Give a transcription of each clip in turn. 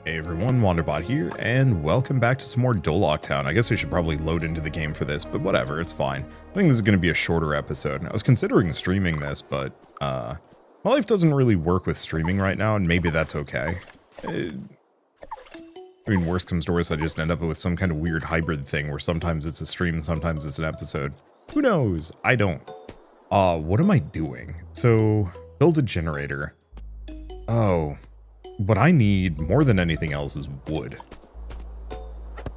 Hey everyone, Wanderbot here, and welcome back to some more Doloc Town. I guess I should probably load into the game for this, but whatever, it's fine. I think this is going to be a shorter episode. I was considering streaming this, but my life doesn't really work with streaming right now, and maybe that's okay. I mean, worst comes to worst, I just end up with some kind of weird hybrid thing where sometimes it's a stream, sometimes it's an episode. Who knows? I don't. What am I doing? So, build a generator. Oh. What I need more than anything else is wood.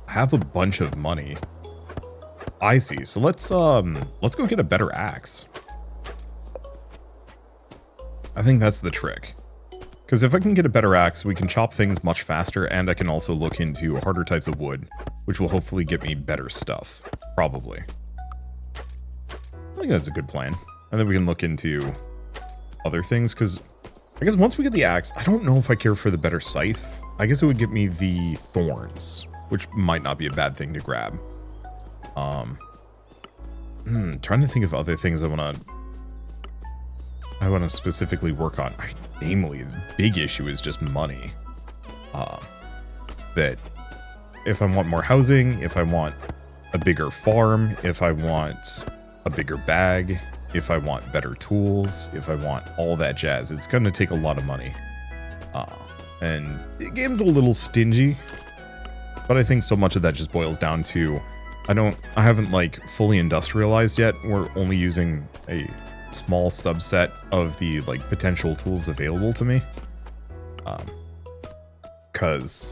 I have a bunch of money. I see. So let's go get a better axe. I think that's the trick. Because if I can get a better axe, we can chop things much faster, and I can also look into harder types of wood, which will hopefully get me better stuff. Probably. I think that's a good plan. And then we can look into other things, because I guess once we get the axe, I don't know if I care for the better scythe. I guess it would get me the thorns, which might not be a bad thing to grab. Trying to think of other things I want to specifically work on. Namely, the big issue is just money. That if I want more housing, if I want a bigger farm, if I want a bigger bag, if I want better tools, if I want all that jazz, it's going to take a lot of money. And the game's a little stingy, but I think so much of that just boils down to, I haven't like fully industrialized yet. We're only using a small subset of the like potential tools available to me. Cause,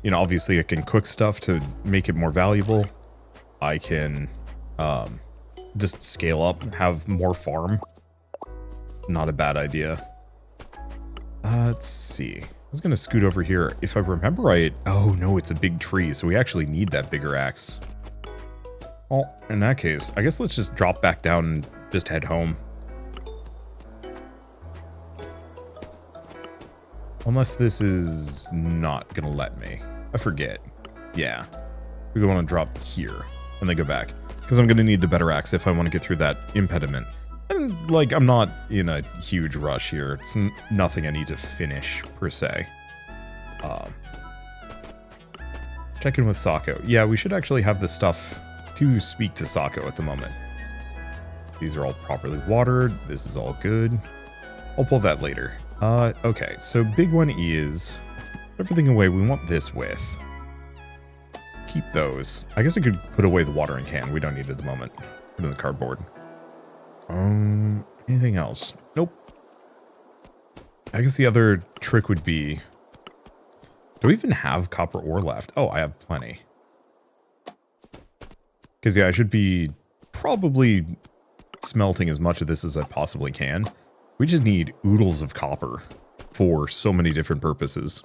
you know, obviously I can cook stuff to make it more valuable. I can, just scale up, have more farm. Not a bad idea. Let's see. I was gonna scoot over here. If I remember right, oh no, it's a big tree, so we actually need that bigger axe. Well, in that case, I guess let's just drop back down and just head home. Unless this is not gonna let me. I forget. Yeah. We want to drop here and then go back. Because I'm going to need the better axe if I want to get through that impediment. And, like, I'm not in a huge rush here. It's nothing I need to finish, per se. Check in with Sako. Yeah, we should actually have the stuff to speak to Sako at the moment. These are all properly watered. This is all good. I'll pull that later. Okay, so big one is everything away we want this with. Keep those. I guess I could put away the watering can. We don't need it at the moment. Put it in the cardboard. Anything else? Nope. I guess the other trick would be, do we even have copper ore left? Oh, I have plenty. Because yeah, I should be probably smelting as much of this as I possibly can. We just need oodles of copper for so many different purposes.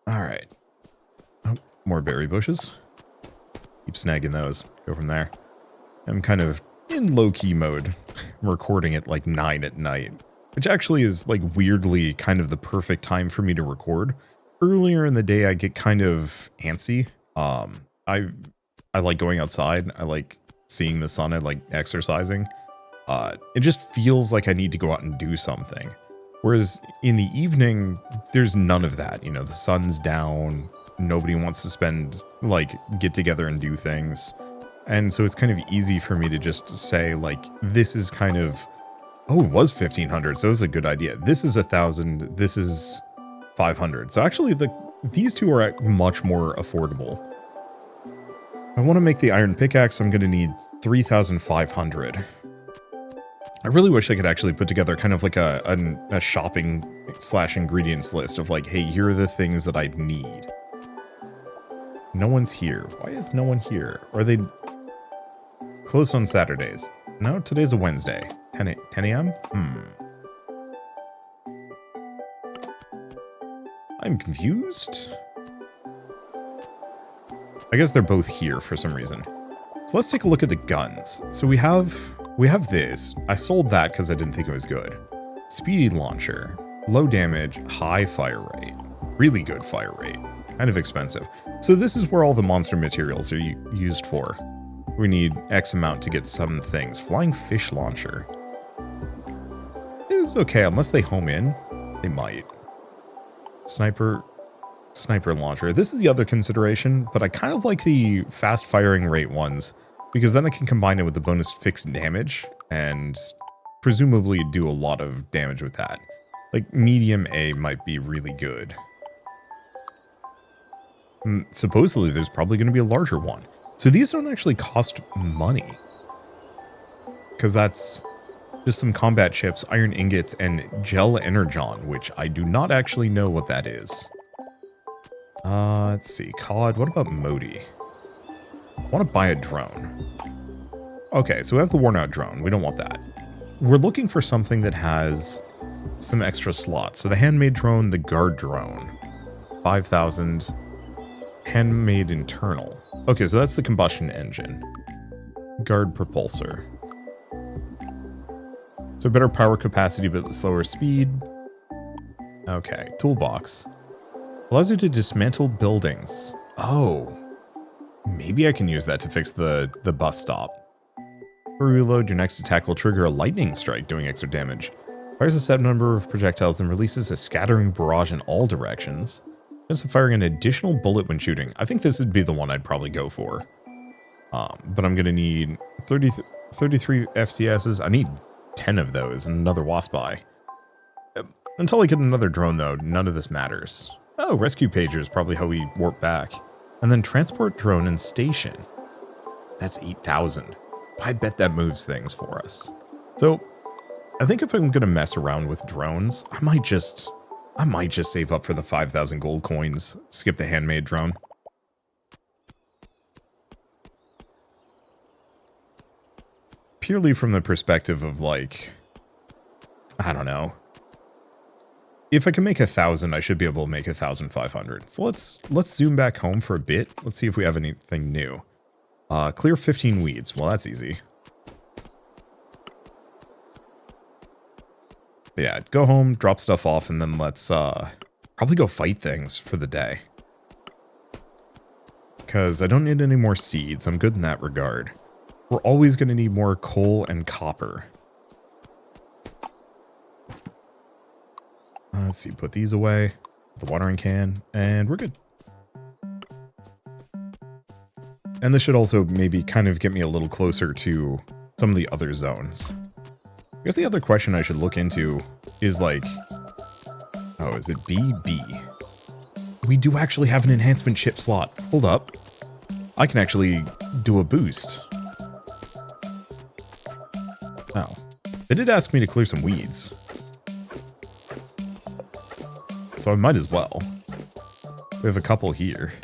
All right. More berry bushes. Keep snagging those. Go from there. I'm kind of in low-key mode. I'm recording at like 9 at night. Which actually is like weirdly kind of the perfect time for me to record. Earlier in the day I get kind of antsy. I like going outside. I like seeing the sun. I like exercising. It just feels like I need to go out and do something. Whereas in the evening, there's none of that. You know, the sun's down. Nobody wants to get together and do things. And so it's kind of easy for me to just say, like, this is kind of, oh, it was 1,500, so it was a good idea. This is 1,000, this is 500. So actually, these two are much more affordable. I want to make the iron pickaxe, I'm going to need 3,500. I really wish I could actually put together kind of like a shopping / ingredients list of like, hey, here are the things that I need. No one's here. Why is no one here? Are they closed on Saturdays? No, today's a Wednesday. 10 a.m.? I'm confused. I guess they're both here for some reason. So let's take a look at the guns. So we have this. I sold that because I didn't think it was good. Speedy launcher. Low damage, high fire rate. Really good fire rate. Kind of expensive. So this is where all the monster materials are used for. We need X amount to get some things. Flying fish launcher. It's okay, unless they home in. They might. Sniper launcher. This is the other consideration, but I kind of like the fast firing rate ones because then I can combine it with the bonus fixed damage and presumably do a lot of damage with that. Like medium A might be really good. Supposedly there's probably going to be a larger one. So these don't actually cost money. Because that's just some combat chips, iron ingots, and gel energon, which I do not actually know what that is. Let's see. COD, what about Modi? I want to buy a drone. Okay, so we have the worn out drone. We don't want that. We're looking for something that has some extra slots. So the handmade drone, the guard drone. 5,000. Handmade internal. Okay, so that's the combustion engine. Guard propulsor. So better power capacity, but slower speed. Okay, toolbox. Allows you to dismantle buildings. Oh. Maybe I can use that to fix the bus stop. For reload, your next attack will trigger a lightning strike, doing extra damage. Fires a set number of projectiles, then releases a scattering barrage in all directions. Also firing an additional bullet when shooting. I think this would be the one I'd probably go for. But I'm going to need 33 FCSs. I need 10 of those and another wasp eye. Until I get another drone, though, none of this matters. Oh, rescue pager is probably how we warp back. And then transport drone and station. That's 8,000. I bet that moves things for us. So, I think if I'm going to mess around with drones, I might just save up for the 5,000 gold coins, skip the handmade drone. Purely from the perspective of, like, I don't know. If I can make 1,000, I should be able to make 1,500. So let's zoom back home for a bit. Let's see if we have anything new. Clear 15 weeds. Well, that's easy. But yeah, go home, drop stuff off, and then let's probably go fight things for the day. Because I don't need any more seeds. I'm good in that regard. We're always going to need more coal and copper. Let's see, put these away. The watering can, and we're good. And this should also maybe kind of get me a little closer to some of the other zones. I guess the other question I should look into is like, oh, is it BB? We do actually have an enhancement chip slot. Hold up. I can actually do a boost. Oh. They did ask me to clear some weeds. So I might as well. We have a couple here.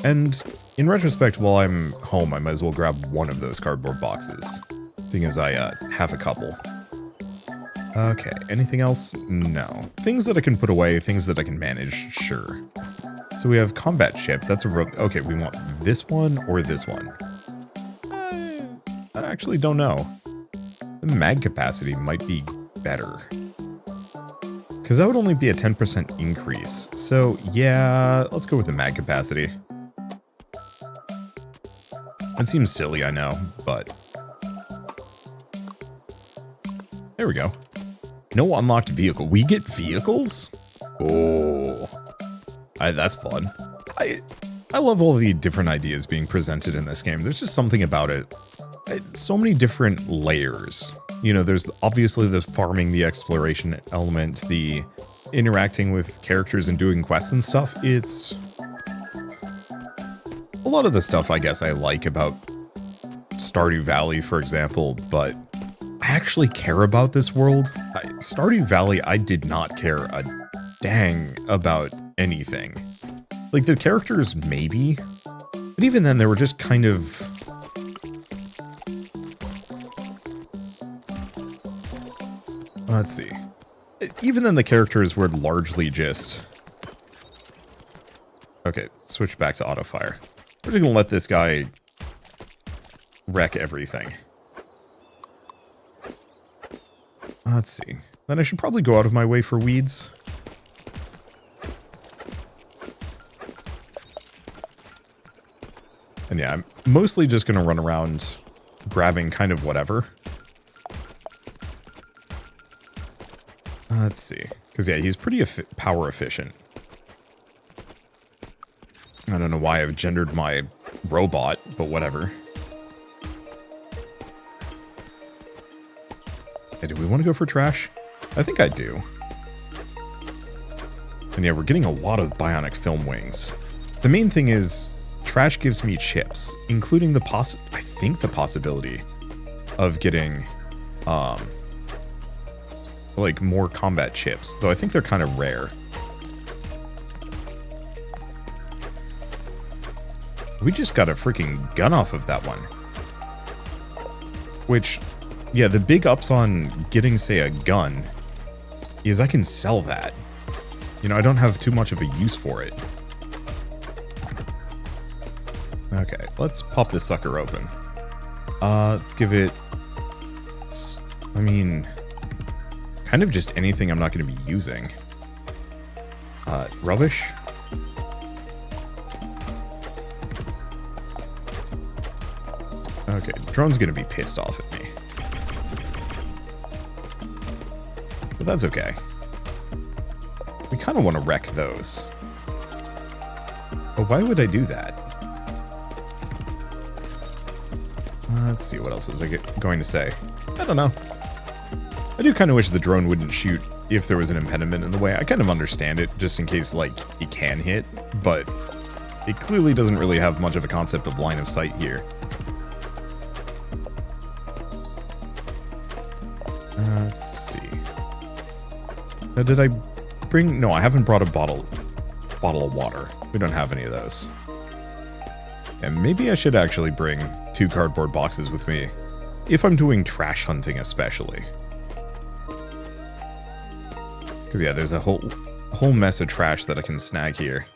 And in retrospect, while I'm home, I might as well grab one of those cardboard boxes. Seeing as I have a couple. Okay, anything else? No. Things that I can put away, things that I can manage, sure. So we have combat ship, that's a okay, we want this one or this one? I actually don't know. The mag capacity might be better. Because that would only be a 10% increase. So yeah, let's go with the mag capacity. It seems silly, I know, but... There we go. No unlocked vehicle. We get vehicles? Oh. That's fun. I love all the different ideas being presented in this game. There's just something about it. So many different layers. You know, there's obviously the farming, the exploration element, the interacting with characters and doing quests and stuff. It's... a lot of the stuff I guess I like about Stardew Valley, for example, but I actually care about this world. Stardew Valley, I did not care a dang about anything. Like, the characters, maybe, but even then, they were just kind of... Let's see. Even then, the characters were largely just... Okay, switch back to auto-fire. We're just gonna let this guy wreck everything. Let's see. Then I should probably go out of my way for weeds. And yeah, I'm mostly just gonna run around grabbing kind of whatever. Let's see. Because, yeah, he's pretty power efficient. I don't know why I've gendered my robot, but whatever. Hey, do we want to go for trash? I think I do. And yeah, we're getting a lot of bionic film wings. The main thing is, trash gives me chips, including the possibility of getting, like, more combat chips, though I think they're kind of rare. We just got a freaking gun off of that one. Which, yeah, the big ups on getting, say, a gun is I can sell that. You know, I don't have too much of a use for it. Okay, let's pop this sucker open. Let's give it... I mean... kind of just anything I'm not going to be using. Rubbish? Okay, drone's going to be pissed off at me. But that's okay. We kind of want to wreck those. But why would I do that? Let's see, what else was I going to say? I don't know. I do kind of wish the drone wouldn't shoot if there was an impediment in the way. I kind of understand it, just in case, like, it can hit, but it clearly doesn't really have much of a concept of line of sight here. Let's see. Now, did I bring... No, I haven't brought a bottle of water. We don't have any of those. And maybe I should actually bring 2 cardboard boxes with me, if I'm doing trash hunting especially. Because, yeah, there's a whole mess of trash that I can snag here.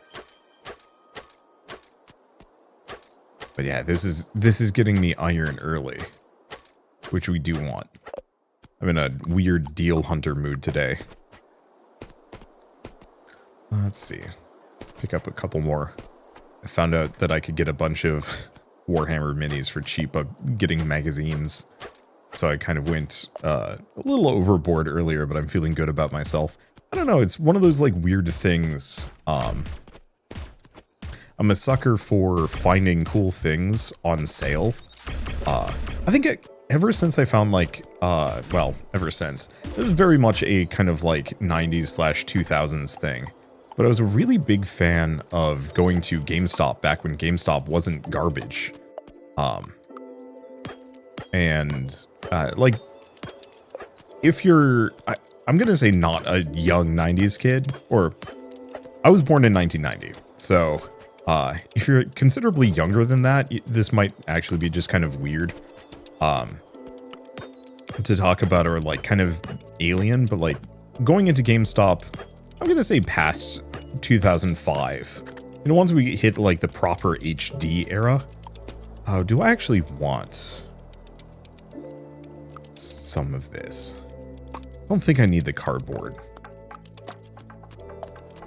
But yeah, this is getting me iron early, which we do want. I'm in a weird deal hunter mood today. Let's see. Pick up a couple more. I found out that I could get a bunch of Warhammer minis for cheap by getting magazines. So I kind of went a little overboard earlier, but I'm feeling good about myself. I don't know, it's one of those like weird things. I'm a sucker for finding cool things on sale. I think ever since I found like, well, ever since. This is very much a kind of like 90s/2000s thing. But I was a really big fan of going to GameStop back when GameStop wasn't garbage. Like, if you're, I'm gonna say not a young 90s kid, or I was born in 1990, so if you're considerably younger than that, this might actually be just kind of weird to talk about, or like kind of alien, but like going into GameStop, I'm gonna say past 2005. You know, once we hit like the proper HD era. Oh, do I actually want some of this? I don't think I need the cardboard,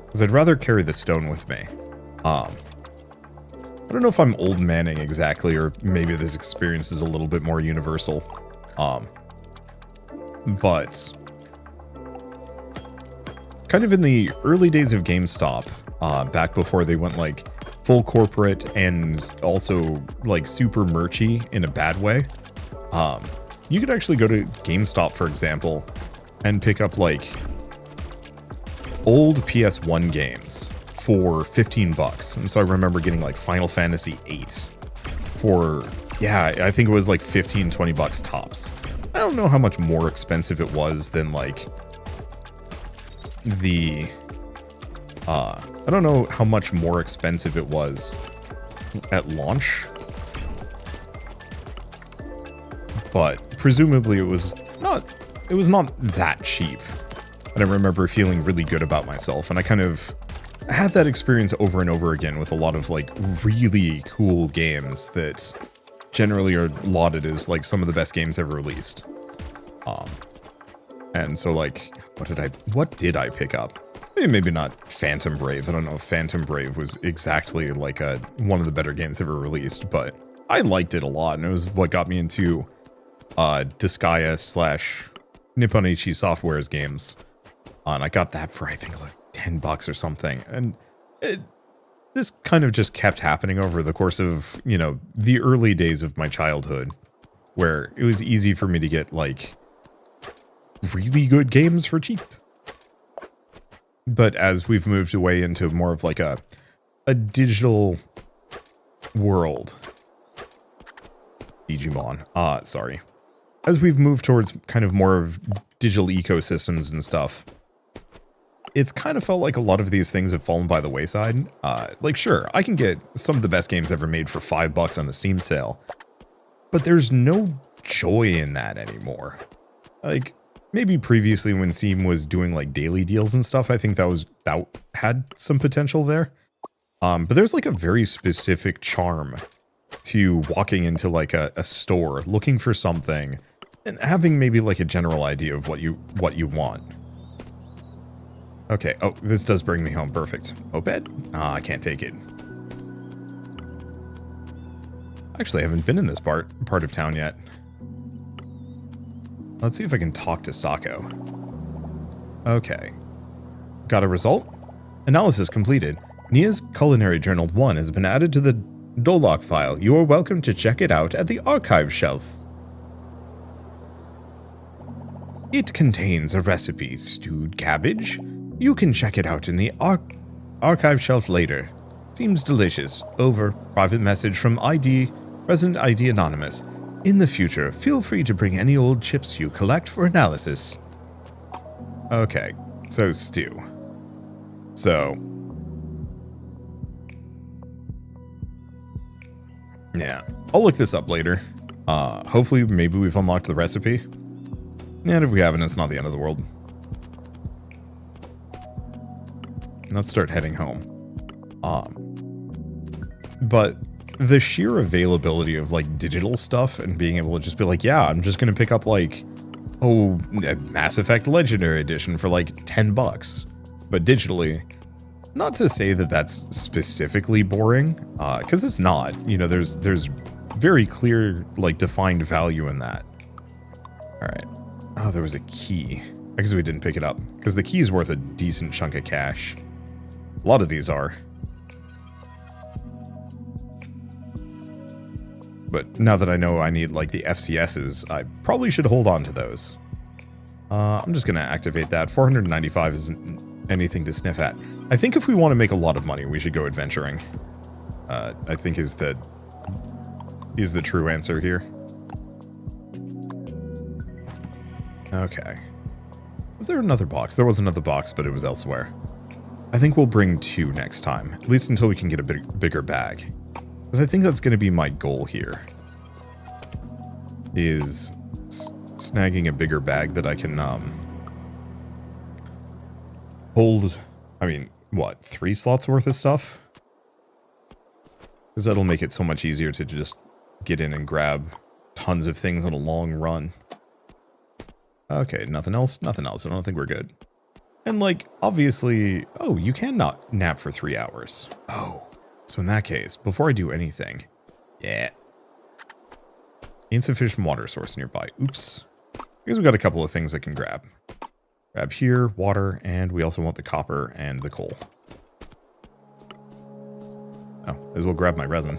because I'd rather carry the stone with me. I don't know if I'm old manning exactly, or maybe this experience is a little bit more universal. But kind of in the early days of GameStop, back before they went like full corporate and also like super merchy in a bad way, you could actually go to GameStop, for example, and pick up like old PS1 games for 15 bucks. And so I remember getting like Final Fantasy VIII for, yeah, I think it was like 15, 20 bucks tops. I don't know how much more expensive it was than like the, I don't know how much more expensive it was at launch, but presumably it was not that cheap. And I remember feeling really good about myself, and I kind of had that experience over and over again with a lot of like really cool games that generally are lauded as like some of the best games ever released. And so like, what did I pick up? Maybe not Phantom Brave. I don't know if Phantom Brave was exactly like one of the better games ever released, but I liked it a lot, and it was what got me into Disgaea / Nippon Ichi Software's games. And I got that for, I think, like $10 or something. And this kind of just kept happening over the course of, you know, the early days of my childhood, where it was easy for me to get, like, really good games for cheap. But as we've moved away into more of like a digital world, Digimon, sorry. As we've moved towards kind of more of digital ecosystems and stuff, it's kind of felt like a lot of these things have fallen by the wayside. Like, sure, I can get some of the best games ever made for $5 on the Steam sale, but there's no joy in that anymore. Like, maybe previously when Steam was doing like daily deals and stuff, I think that had some potential there. But there's like a very specific charm to walking into like a store, looking for something, and having maybe like a general idea of what you want. Okay, oh, this does bring me home, perfect. Moped? I can't take it. Actually, I haven't been in this part of town yet. Let's see if I can talk to Sako. Okay. Got a result? Analysis completed. Nia's Culinary Journal 1 has been added to the Doloc file. You are welcome to check it out at the archive shelf. It contains a recipe, stewed cabbage. You can check it out in the archive shelf later. Seems delicious. Over. Private message from Present ID Anonymous. In the future, feel free to bring any old chips you collect for analysis. Okay, so stew. So, yeah, I'll look this up later. Hopefully, maybe we've unlocked the recipe. And if we haven't, it's not the end of the world. Let's start heading home. But the sheer availability of like digital stuff and being able to just be like, yeah, I'm just gonna pick up like, oh, Mass Effect Legendary Edition for like $10, but digitally. Not to say that that's specifically boring, because it's not. You know, there's very clear like defined value in that. All right. Oh, there was a key. I guess we didn't pick it up because the key is worth a decent chunk of cash. A lot of these are. But now that I know I need, like, the FCSs, I probably should hold on to those. I'm just going to activate that. 495 isn't anything to sniff at. I think if we want to make a lot of money, we should go adventuring. I think is the true answer here. Okay. Was there another box? There was another box, but it was elsewhere. I think we'll bring 2 next time, at least until we can get a bigger bag. Because I think that's going to be my goal here, is snagging a bigger bag that I can hold, I mean, what, 3 slots worth of stuff? Because that'll make it so much easier to just get in and grab tons of things on a long run. Okay, nothing else? Nothing else. I don't think we're good. And, like, obviously, oh, you can not nap for 3 hours. Oh. So in that case, before I do anything, yeah. Insufficient water source nearby. Oops. Because we've got a couple of things I can grab. Grab here, water, and we also want the copper and the coal. Oh, may as well grab my resin.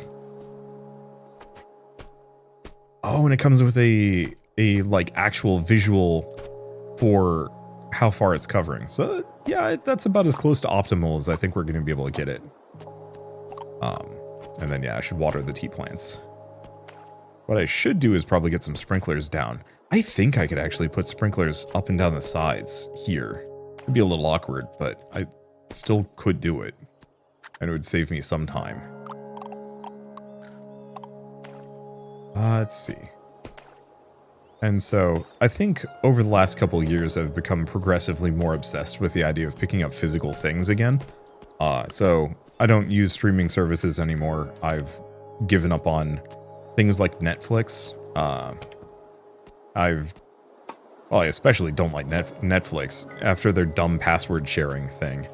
Oh, and it comes with a like actual visual for how far it's covering. So yeah, that's about as close to optimal as I think we're going to be able to get it. And then, yeah, I should water the tea plants. What I should do is probably get some sprinklers down. I think I could actually put sprinklers up and down the sides here. It'd be a little awkward, but I still could do it. And it would save me some time. Let's see. And so, I think over the last couple of years, I've become progressively more obsessed with the idea of picking up physical things again. So I don't use streaming services anymore. I've given up on things like Netflix. I especially don't like Netflix after their dumb password sharing thing.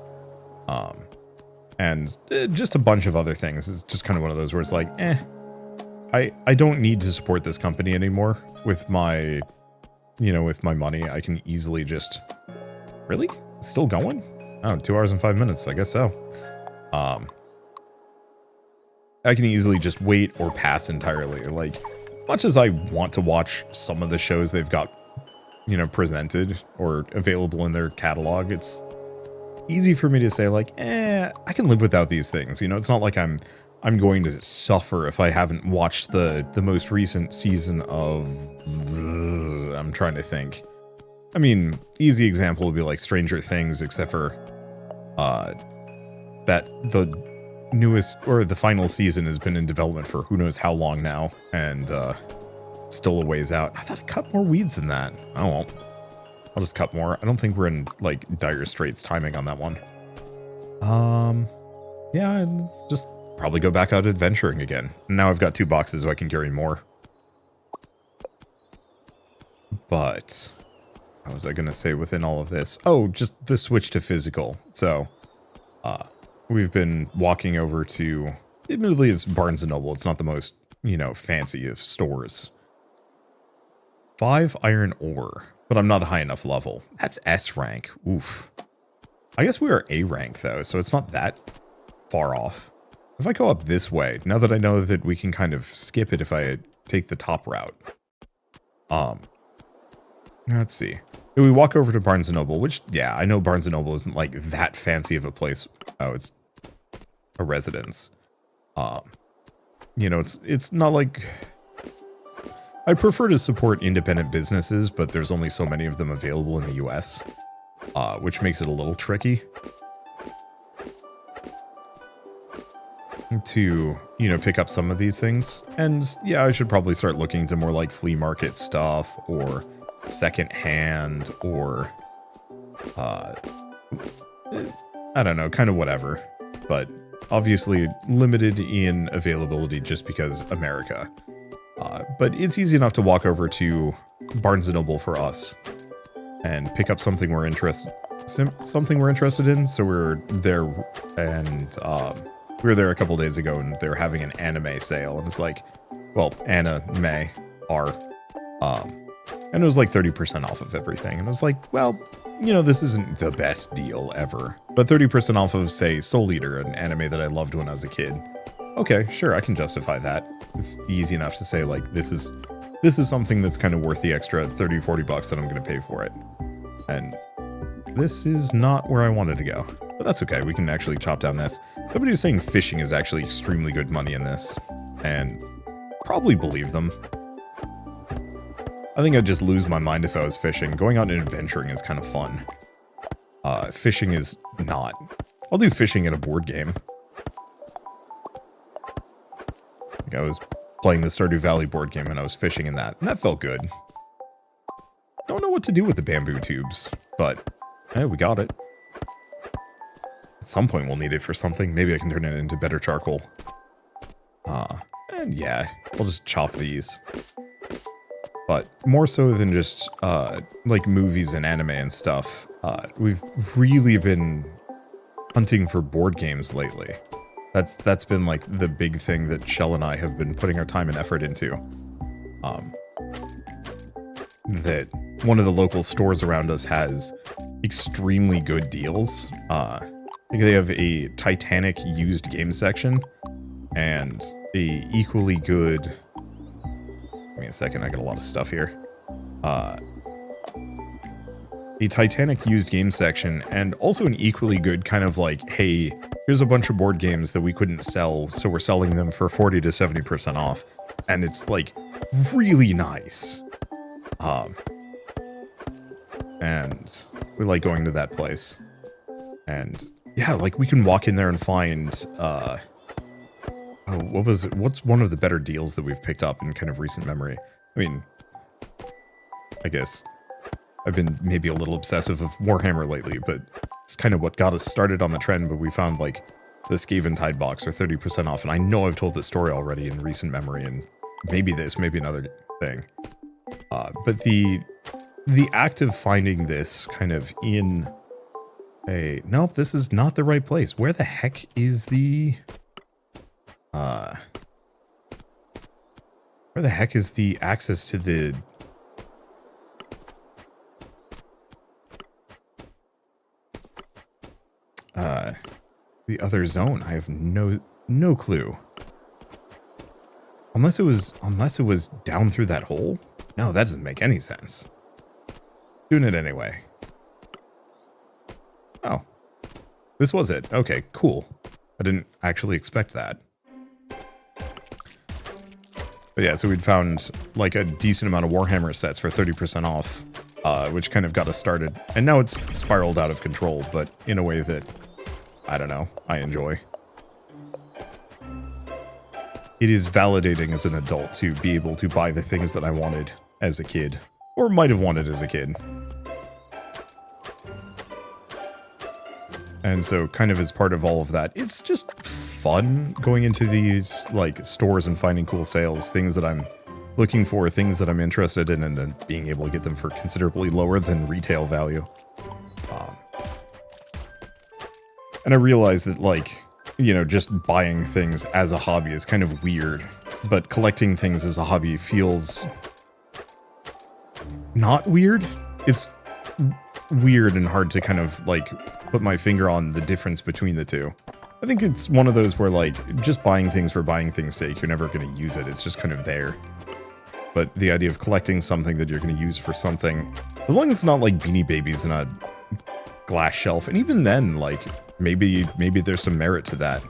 And just a bunch of other things. It's just kind of one of those where it's like, I don't need to support this company anymore with my, with my money. I can easily just, really? Still going? Oh, 2 hours and 5 minutes. I guess so. I can easily just wait or pass entirely. Like, much as I want to watch some of the shows they've got, you know, presented or available in their catalog, it's easy for me to say like, I can live without these things. You know, it's not like I'm going to suffer if I haven't watched the most recent season of, I'm trying to think. I mean, easy example would be like Stranger Things, except for that the newest or the final season has been in development for who knows how long now, and still a ways out. I thought I cut more weeds than that. I won't. I'll just cut more. I don't think we're in like dire straits timing on that one. Yeah, let's just probably go back out adventuring again. Now I've got 2 boxes so I can carry more. But what was I gonna say within all of this? Oh, just the switch to physical. So we've been walking over to, admittedly it's Barnes & Noble. It's not the most, you know, fancy of stores. 5 iron ore, but I'm not a high enough level. That's S rank. Oof. I guess we are A rank though, so it's not that far off. If I go up this way, now that I know that we can kind of skip it if I take the top route. Let's see. If we walk over to Barnes & Noble, which, yeah, I know Barnes & Noble isn't like that fancy of a place. Oh, it's a residence. You know, it's not like... I prefer to support independent businesses, but there's only so many of them available in the US, which makes it a little tricky to, you know, pick up some of these things. And yeah, I should probably start looking to more like flea market stuff or second hand or, I don't know, kind of whatever. But obviously limited in availability just because America. But it's easy enough to walk over to Barnes & Noble for us and pick up something we're interested in. So we're there, and we were there a couple days ago, and they were having an anime sale, and it's like, well, anime are, and it was like 30% off of everything, and I was like, well, you know, this isn't the best deal ever, but 30% off of, say, Soul Eater, an anime that I loved when I was a kid. Okay, sure, I can justify that. It's easy enough to say, like, this is something that's kind of worth the extra 30, 40 bucks that I'm going to pay for it. And this is not where I wanted to go. But that's okay, we can actually chop down this. Somebody was saying fishing is actually extremely good money in this. And probably believe them. I think I'd just lose my mind if I was fishing. Going out and adventuring is kind of fun. Fishing is not. I'll do fishing in a board game. Like I was playing the Stardew Valley board game and I was fishing in that, and that felt good. Don't know what to do with the bamboo tubes, but hey, we got it. At some point we'll need it for something. Maybe I can turn it into better charcoal. And yeah, I'll just chop these. But more so than just like movies and anime and stuff, we've really been hunting for board games lately. That's been like the big thing that Shell and I have been putting our time and effort into. That one of the local stores around us has extremely good deals. I think they have a Titanic used game section and a equally good... Give me a second, I got a lot of stuff here. A Titanic used game section, and also an equally good kind of like, hey, here's a bunch of board games that we couldn't sell, so we're selling them for 40 to 70% off. And it's like really nice. And we like going to that place. And yeah, like we can walk in there and find oh, what's one of the better deals that we've picked up in kind of recent memory? I mean, I guess I've been maybe a little obsessive of Warhammer lately, but it's kind of what got us started on the trend. But we found like the Skaven Tide box for 30% off, and I know I've told this story already in recent memory, and maybe this, maybe another thing. But the act of finding this kind of in a... Nope, this is not the right place. Where the heck is the... Where the heck is the access to the... the other zone? I have no clue. Unless it was down through that hole? No, that doesn't make any sense. Doing it anyway. Oh. This was it. Okay, cool. I didn't actually expect that. But yeah, so we'd found like a decent amount of Warhammer sets for 30% off, which kind of got us started. And now it's spiraled out of control, but in a way that, I don't know, I enjoy. It is validating as an adult to be able to buy the things that I wanted as a kid, or might have wanted as a kid. And so kind of as part of all of that, it's just fun going into these like stores and finding cool sales, things that I'm looking for, things that I'm interested in, and then being able to get them for considerably lower than retail value. And I realize that, like, you know, just buying things as a hobby is kind of weird, but collecting things as a hobby feels not weird. It's weird and hard to kind of like put my finger on the difference between the two. I think it's one of those where like just buying things for buying things' sake, you're never going to use it. It's just kind of there. But the idea of collecting something that you're going to use for something, as long as it's not like Beanie Babies in a glass shelf, and even then, like maybe there's some merit to that.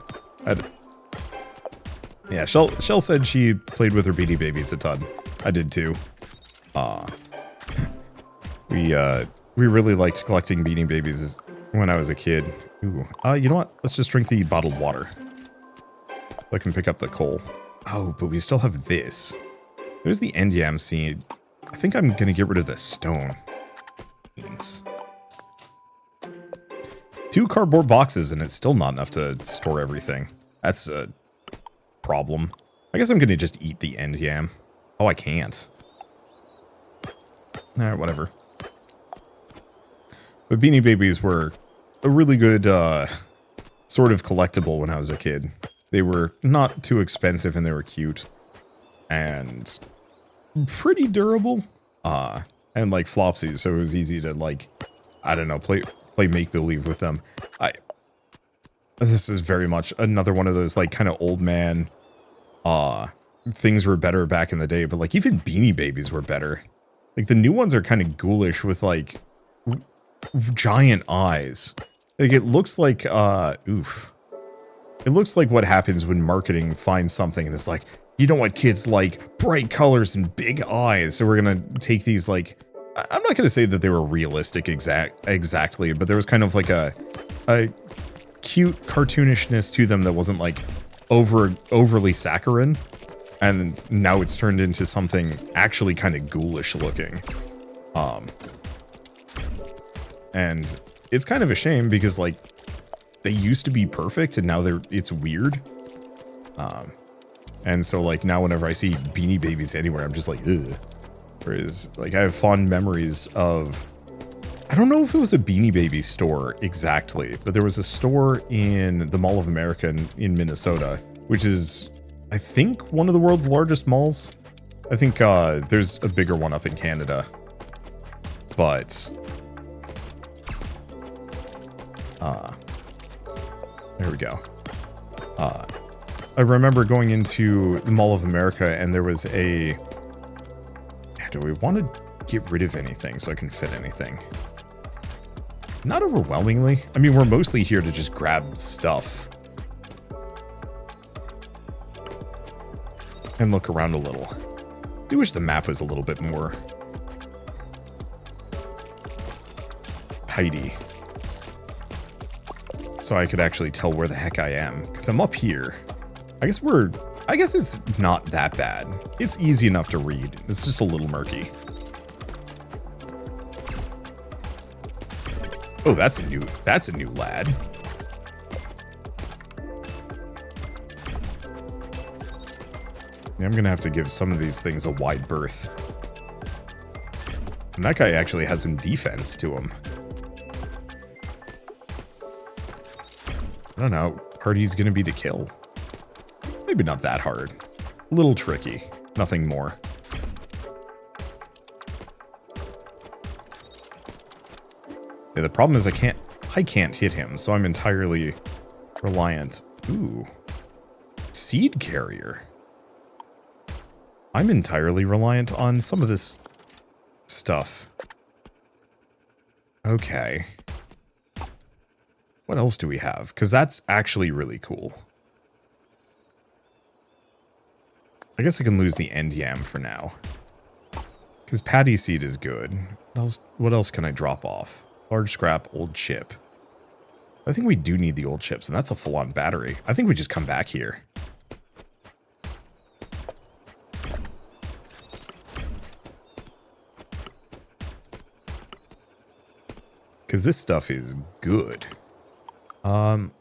Yeah, Shell said she played with her Beanie Babies a ton. I did too. We really liked collecting Beanie Babies when I was a kid. Ooh. You know what? Let's just drink the bottled water. I can pick up the coal. Oh, but we still have this. There's the end yam seed. I think I'm gonna get rid of the stone. Beans. 2 cardboard boxes, and it's still not enough to store everything. That's a problem. I guess I'm gonna just eat the end yam. Oh, I can't. Alright, whatever. But Beanie Babies were a really good, sort of collectible when I was a kid. They were not too expensive and they were cute. And pretty durable. And like flopsies, so it was easy to like, I don't know, play make-believe with them. This is very much another one of those like kind of old man, things were better back in the day, but like even Beanie Babies were better. Like the new ones are kind of ghoulish with like giant eyes. Like it looks like, oof. It looks like what happens when marketing finds something and it's like, you know what kids like? Bright colors and big eyes. So we're gonna take these like, I'm not gonna say that they were realistic exactly, but there was kind of like a cute cartoonishness to them that wasn't like overly saccharine. And now it's turned into something actually kind of ghoulish looking. And it's kind of a shame because like they used to be perfect and now it's weird. And so like now whenever I see Beanie Babies anywhere, I'm just like, ugh. Whereas like I have fond memories of, I don't know if it was a Beanie Baby store exactly, but there was a store in the Mall of America in Minnesota, which is, I think, one of the world's largest malls. I think there's a bigger one up in Canada. But there we go. I remember going into the Mall of America and there was a... Do we want to get rid of anything so I can fit anything? Not overwhelmingly. I mean, we're mostly here to just grab stuff. And look around a little. I do wish the map was a little bit more tidy. So I could actually tell where the heck I am. Because I'm up here. I guess it's not that bad. It's easy enough to read. It's just a little murky. Oh, that's a new lad. I'm gonna have to give some of these things a wide berth. And that guy actually has some defense to him. I don't know how hard he's gonna be to kill. Maybe not that hard. A little tricky. Nothing more. Yeah, the problem is I can't I can't hit him, so I'm entirely reliant. Ooh. Seed carrier. I'm entirely reliant on some of this stuff. Okay. What else do we have? Because that's actually really cool. I guess I can lose the end yam for now. Because paddy seed is good. What else can I drop off? Large scrap, old chip. I think we do need the old chips, and that's a full-on battery. I think we just come back here. Because this stuff is good. Well,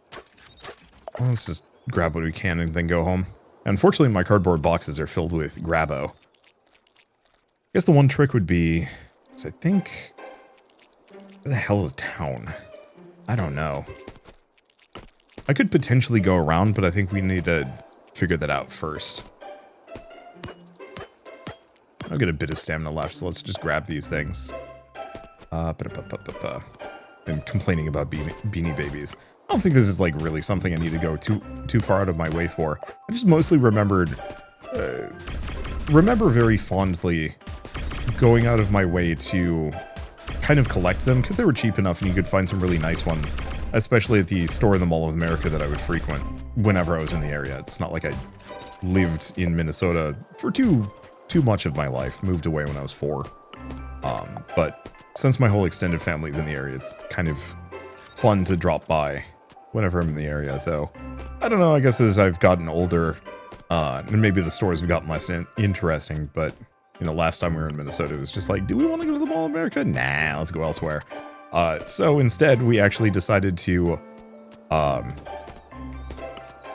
let's just grab what we can and then go home. Unfortunately, my cardboard boxes are filled with grabo. I guess the one trick would be, is I think, where the hell is town? I don't know. I could potentially go around, but I think we need to figure that out first. I'll get a bit of stamina left, so let's just grab these things. And complaining about beanie babies. I don't think this is like really something I need to go too far out of my way for. I just mostly remember very fondly going out of my way to kind of collect them because they were cheap enough and you could find some really nice ones, especially at the store in the Mall of America that I would frequent whenever I was in the area. It's not like I lived in Minnesota for too much of my life. Moved away when I was 4. But since my whole extended family's in the area, it's kind of fun to drop by whenever I'm in the area, though. I don't know, I guess as I've gotten older, and maybe the stores have gotten less interesting, but, you know, last time we were in Minnesota, it was just like, do we want to go to the Mall of America? Nah, let's go elsewhere. So instead, we actually decided to,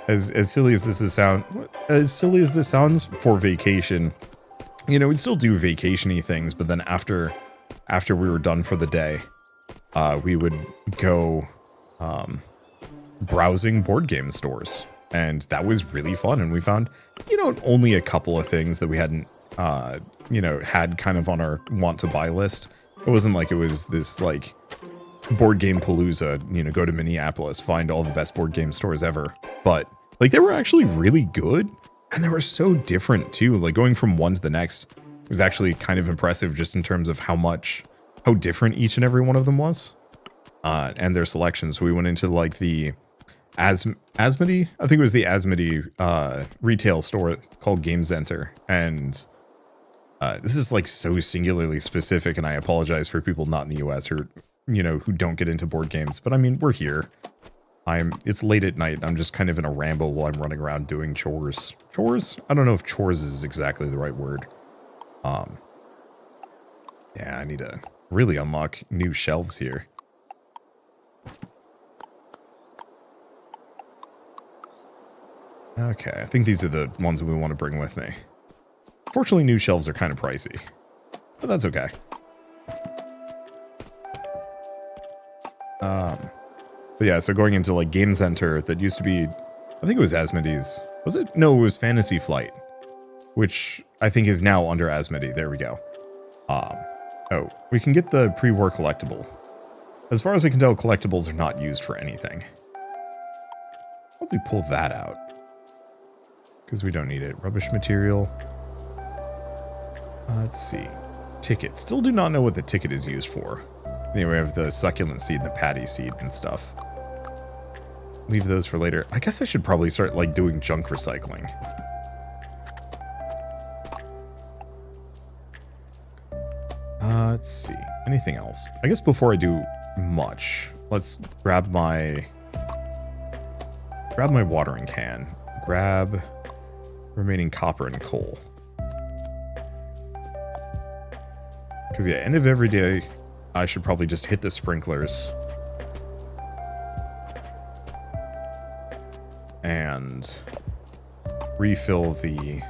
as silly as this sounds, for vacation, you know, we'd still do vacation-y things, but then after we were done for the day, we would go browsing board game stores, and that was really fun. And we found, you know, only a couple of things that we hadn't, you know, had kind of on our want to buy list. It wasn't like it was this like board game palooza, you know, go to Minneapolis, find all the best board game stores ever. But like they were actually really good, and they were so different too. Like going from one to the next was actually kind of impressive, just in terms of how different each and every one of them was, and their selections. So we went into like the Asmodee, I think it was the Asmodee retail store called Game Center, and this is like so singularly specific, and I apologize for people not in the US or, you know, who don't get into board games, but I mean, we're here. It's late at night, and I'm just kind of in a ramble while I'm running around doing chores. Chores? I don't know if chores is exactly the right word. Yeah, I need to really unlock new shelves here. Okay, I think these are the ones that we want to bring with me. Fortunately, new shelves are kind of pricey, but that's okay. But yeah, so going into like Game Center, that used to be, I think it was Asmodee's. Was it? No, it was Fantasy Flight, which I think is now under Asmodee. There we go. Oh, we can get the pre-war collectible. As far as I can tell, collectibles are not used for anything. Probably pull that out, because we don't need it. Rubbish material. Let's see. Ticket. Still do not know what the ticket is used for. Anyway, I have the succulent seed and the paddy seed and stuff. Leave those for later. I guess I should probably start like doing junk recycling. Let's see. Anything else? I guess before I do much, let's grab my watering can. Grab remaining copper and coal. Because yeah, end of every day, I should probably just hit the sprinklers. And refill that.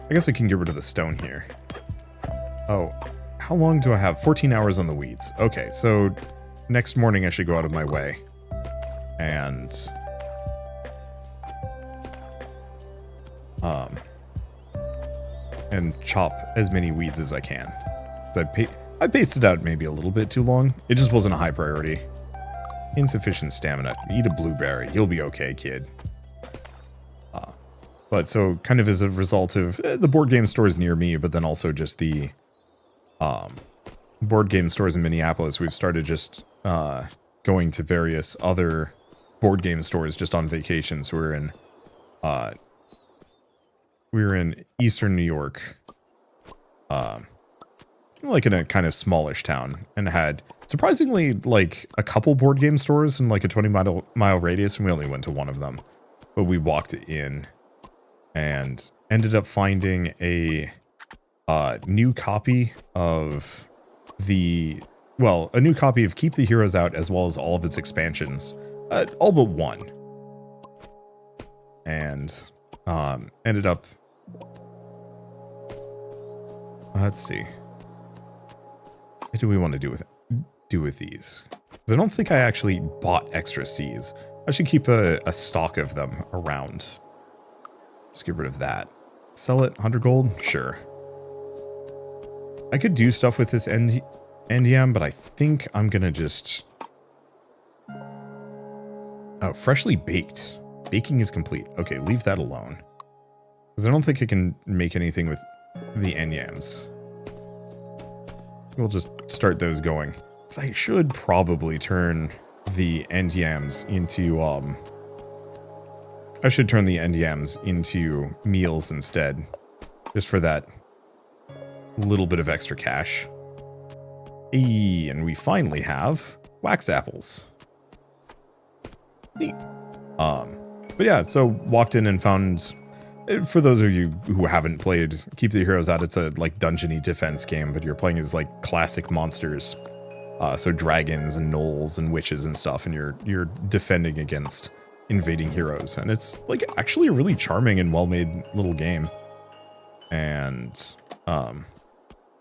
I guess I can get rid of the stone here. Oh, how long do I have? 14 hours on the weeds. Okay, so next morning I should go out of my way and chop as many weeds as I can. So I paced it out maybe a little bit too long. It just wasn't a high priority. Insufficient stamina. Eat a blueberry. You'll be okay, kid. But so kind of as a result of the board game stores near me, but then also just the board game stores in Minneapolis, we've started just going to various other board game stores just on vacation. So we were in Eastern New York, like in a kind of smallish town, and had surprisingly like a couple board game stores in like a 20-mile radius, and we only went to one of them. But we walked in and ended up finding a new copy of a new copy of Keep the Heroes Out, as well as all of its expansions, all but one. And ended up, let's see, what do we want to do with these? Because I don't think I actually bought extra seeds. I should keep a stock of them around. Just get rid of that. Sell it, 100 gold? Sure. I could do stuff with this NDM, but I think I'm gonna just... Oh, freshly baked. Baking is complete. Okay, leave that alone. Because I don't think I can make anything with the NYAMs. We'll just start those going. Because I should probably turn the NDMs into, I should turn the NDMs into meals instead. Just for that little bit of extra cash. Hey, and we finally have wax apples. Neat. But yeah, so walked in and found, for those of you who haven't played Keep the Heroes Out, it's a like dungeony defense game, but you're playing as like classic monsters. So dragons and gnolls and witches and stuff, and you're defending against invading heroes, and it's like actually a really charming and well-made little game. And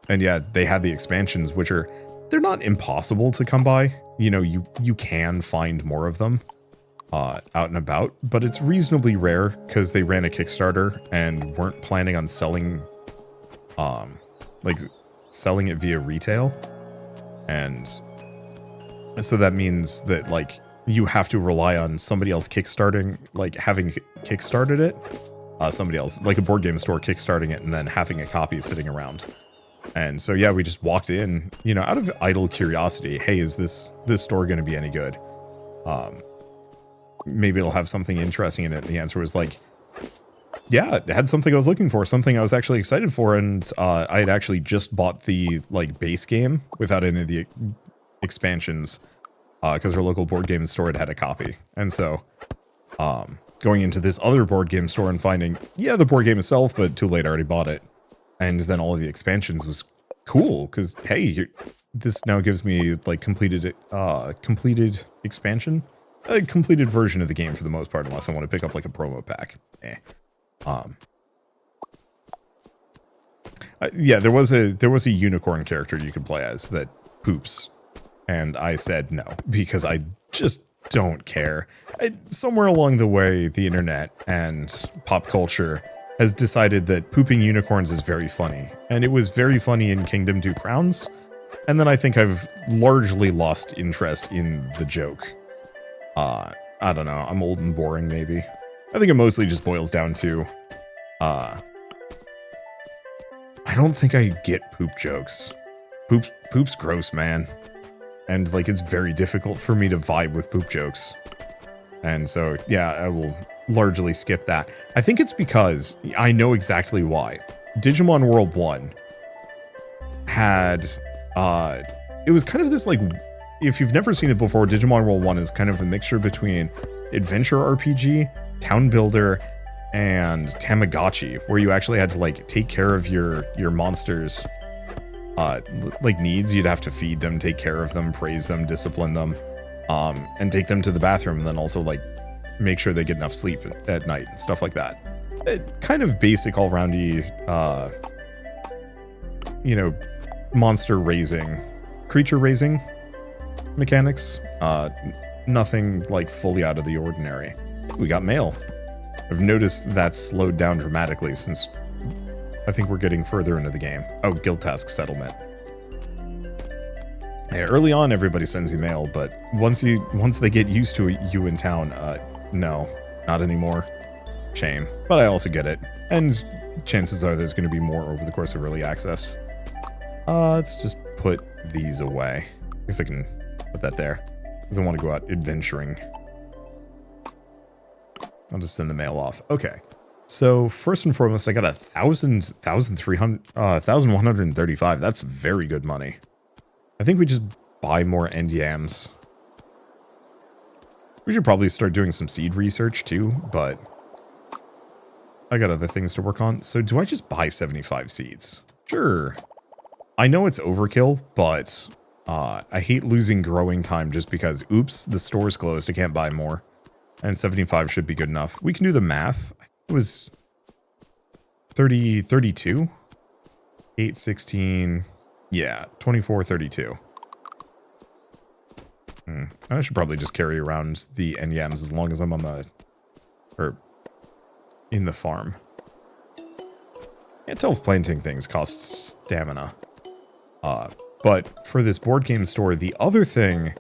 yeah, they had the expansions, which they're not impossible to come by. You know, you can find more of them out and about, but it's reasonably rare because they ran a Kickstarter and weren't planning on selling selling it via retail. And so that means that like you have to rely on somebody else kickstarting, like having kickstarted it, somebody else, like a board game store kickstarting it and then having a copy sitting around. And so yeah, we just walked in, you know, out of idle curiosity. Hey, is this store going to be any good? Maybe it'll have something interesting in it. The answer was like, yeah, it had something I was looking for, something I was actually excited for, and I had actually just bought the like base game without any of the expansions, because our local board game store had a copy. And so going into this other board game store and finding, yeah, the board game itself, but too late, I already bought it. And then all of the expansions was cool, because hey, this now gives me like completed expansion, a completed version of the game for the most part, unless I want to pick up like a promo pack. Yeah, there was a unicorn character you could play as that poops, and I said no because I just don't care. Somewhere along the way, the internet and pop culture has decided that pooping unicorns is very funny, and it was very funny in Kingdom 2 Crowns, and then I think I've largely lost interest in the joke. I don't know, I'm old and boring maybe. I think it mostly just boils down to, I don't think I get poop jokes. Poop's gross, man. And like, it's very difficult for me to vibe with poop jokes. And so, yeah, I will largely skip that. I think it's because I know exactly why. Digimon World 1 had, it was kind of this like, if you've never seen it before, Digimon World 1 is kind of a mixture between adventure RPG, town builder, and Tamagotchi, where you actually had to like take care of your monsters like needs. You'd have to feed them, take care of them, praise them, discipline them, and take them to the bathroom, and then also like make sure they get enough sleep at night and stuff like that. Kind of basic all-roundy you know, monster raising, creature raising mechanics. Nothing like fully out of the ordinary. We got mail. I've noticed that's slowed down dramatically since I think we're getting further into the game. Oh, guild task settlement. Yeah, early on, everybody sends you mail, but once they get used to you in town, no, not anymore. Shame, but I also get it, and chances are there's going to be more over the course of early access. Let's just put these away. I guess I can put that there, because I want to go out adventuring. I'll just send the mail off. Okay. So first and foremost, I got 1,135. That's very good money. I think we just buy more end yams. We should probably start doing some seed research too, but I got other things to work on. So do I just buy 75 seeds? Sure. I know it's overkill, but I hate losing growing time just because, oops, the store's closed. I can't buy more. And 75 should be good enough. We can do the math. It was 32? 8, 16... Yeah, 24, 32. I should probably just carry around the end yams as long as I'm on the... or in the farm. Can't tell if planting things costs stamina. But for this board game store, the other thing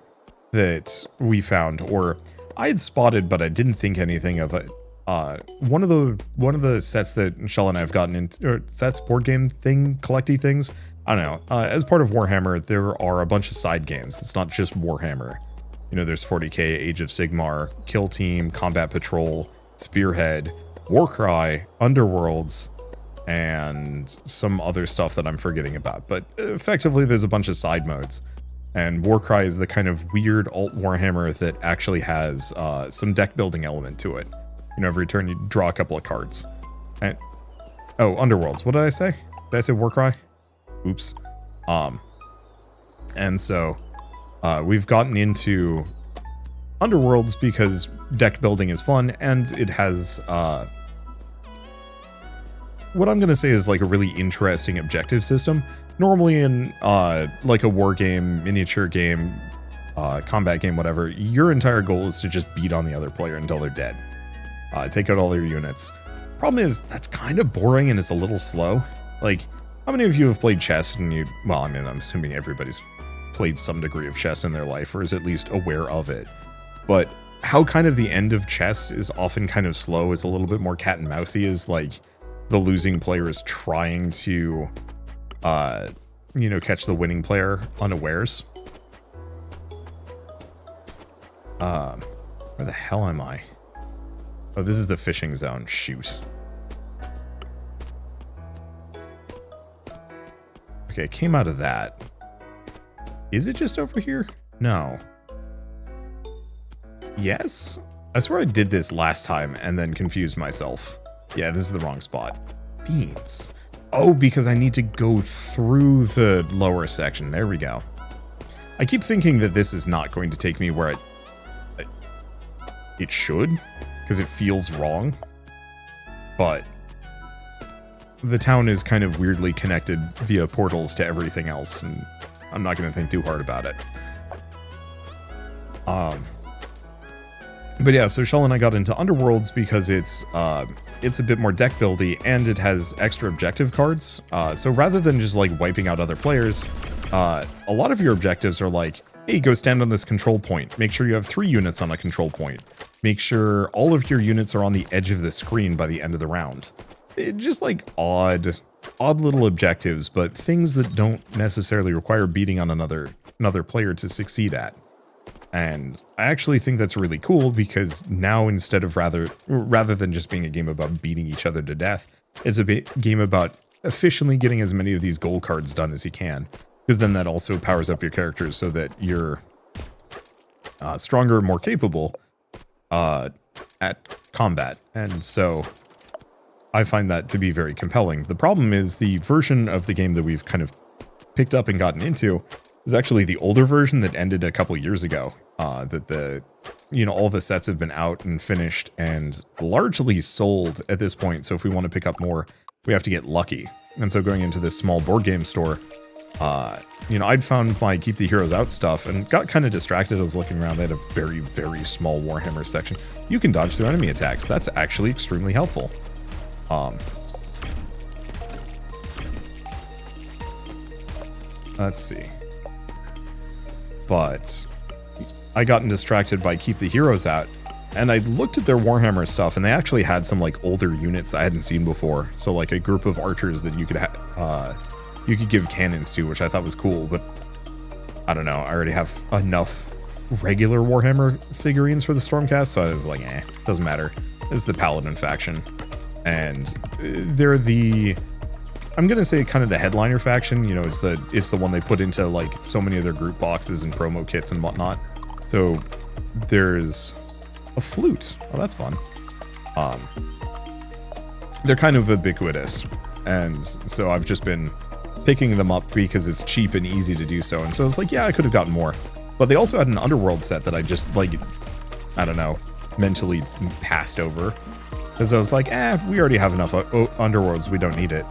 that we found, or I had spotted but I didn't think anything of it, one of the sets that Michelle and I have gotten into, or sets, board game thing, collecty things, I don't know, as part of Warhammer, there are a bunch of side games. It's not just Warhammer. You know, there's 40k, Age of Sigmar, Kill Team, Combat Patrol, Spearhead, Warcry, Underworlds, and some other stuff that I'm forgetting about. But effectively, there's a bunch of side modes. And Warcry is the kind of weird alt Warhammer that actually has some deck building element to it. You know, every turn you draw a couple of cards. And, oh, Underworlds. What did I say? Did I say Warcry? Oops. And so we've gotten into Underworlds because deck building is fun, and it has what I'm gonna say is like a really interesting objective system. Normally in like a war game, miniature game, combat game, whatever, your entire goal is to just beat on the other player until they're dead. Take out all their units. Problem is, that's kind of boring and it's a little slow. Like, how many of you have played chess and you, well, I mean, I'm assuming everybody's played some degree of chess in their life, or is at least aware of it. But how kind of the end of chess is often kind of slow, is a little bit more cat and mousey, is like the losing player is trying to, you know, catch the winning player unawares. Where the hell am I? Oh, this is the fishing zone. Shoot. Okay, it came out of that. Is it just over here? No. Yes? I swear I did this last time and then confused myself. Yeah, this is the wrong spot. Beans. Oh, because I need to go through the lower section. There we go. I keep thinking that this is not going to take me where it should, because it feels wrong. But the town is kind of weirdly connected via portals to everything else, and I'm not going to think too hard about it. But yeah, so Shell and I got into Underworlds because it's a bit more deck buildy, and it has extra objective cards. So rather than just like wiping out other players, a lot of your objectives are like, hey, go stand on this control point. Make sure you have 3 units on a control point. Make sure all of your units are on the edge of the screen by the end of the round. Just like odd little objectives, but things that don't necessarily require beating on another player to succeed at. And I actually think that's really cool, because now instead of rather than just being a game about beating each other to death, it's a game about efficiently getting as many of these goal cards done as you can, because then that also powers up your characters so that you're stronger and more capable at combat. And so I find that to be very compelling. The problem is the version of the game that we've kind of picked up and gotten into is actually the older version that ended a couple years ago. That all the sets have been out and finished and largely sold at this point. So if we want to pick up more, we have to get lucky. And so going into this small board game store, I'd found my Keep the Heroes Out stuff and got kind of distracted. I was looking around. They had a very, very small Warhammer section. You can dodge through enemy attacks. That's actually extremely helpful. Let's see. but I gotten distracted by Keep the Heroes Out, and I looked at their Warhammer stuff, and they actually had some like older units I hadn't seen before. So like a group of archers that you could give cannons to, which I thought was cool. But I don't know, I already have enough regular Warhammer figurines for the Stormcast, so I was like, doesn't matter. This is the Paladin faction, and they're the, I'm gonna say kind of the headliner faction. You know, it's the one they put into like so many of their group boxes and promo kits and whatnot. So there's a flute. Oh, that's fun. They're kind of ubiquitous, and so I've just been picking them up because it's cheap and easy to do so. And so it's like, yeah, I could have gotten more. But they also had an Underworld set that I just, like, I don't know, mentally passed over. Because I was like, we already have enough Underworlds, we don't need it.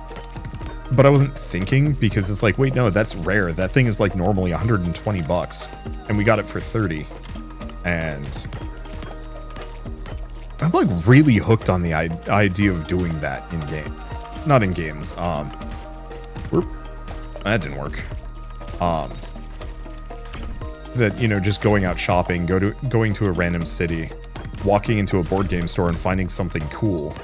But I wasn't thinking, because it's like, wait, no, that's rare. That thing is like normally 120 bucks. And we got it for 30. And I'm like really hooked on the idea of doing that in game. Not in games. That didn't work. That, you know, just going out shopping, going to a random city, walking into a board game store and finding something cool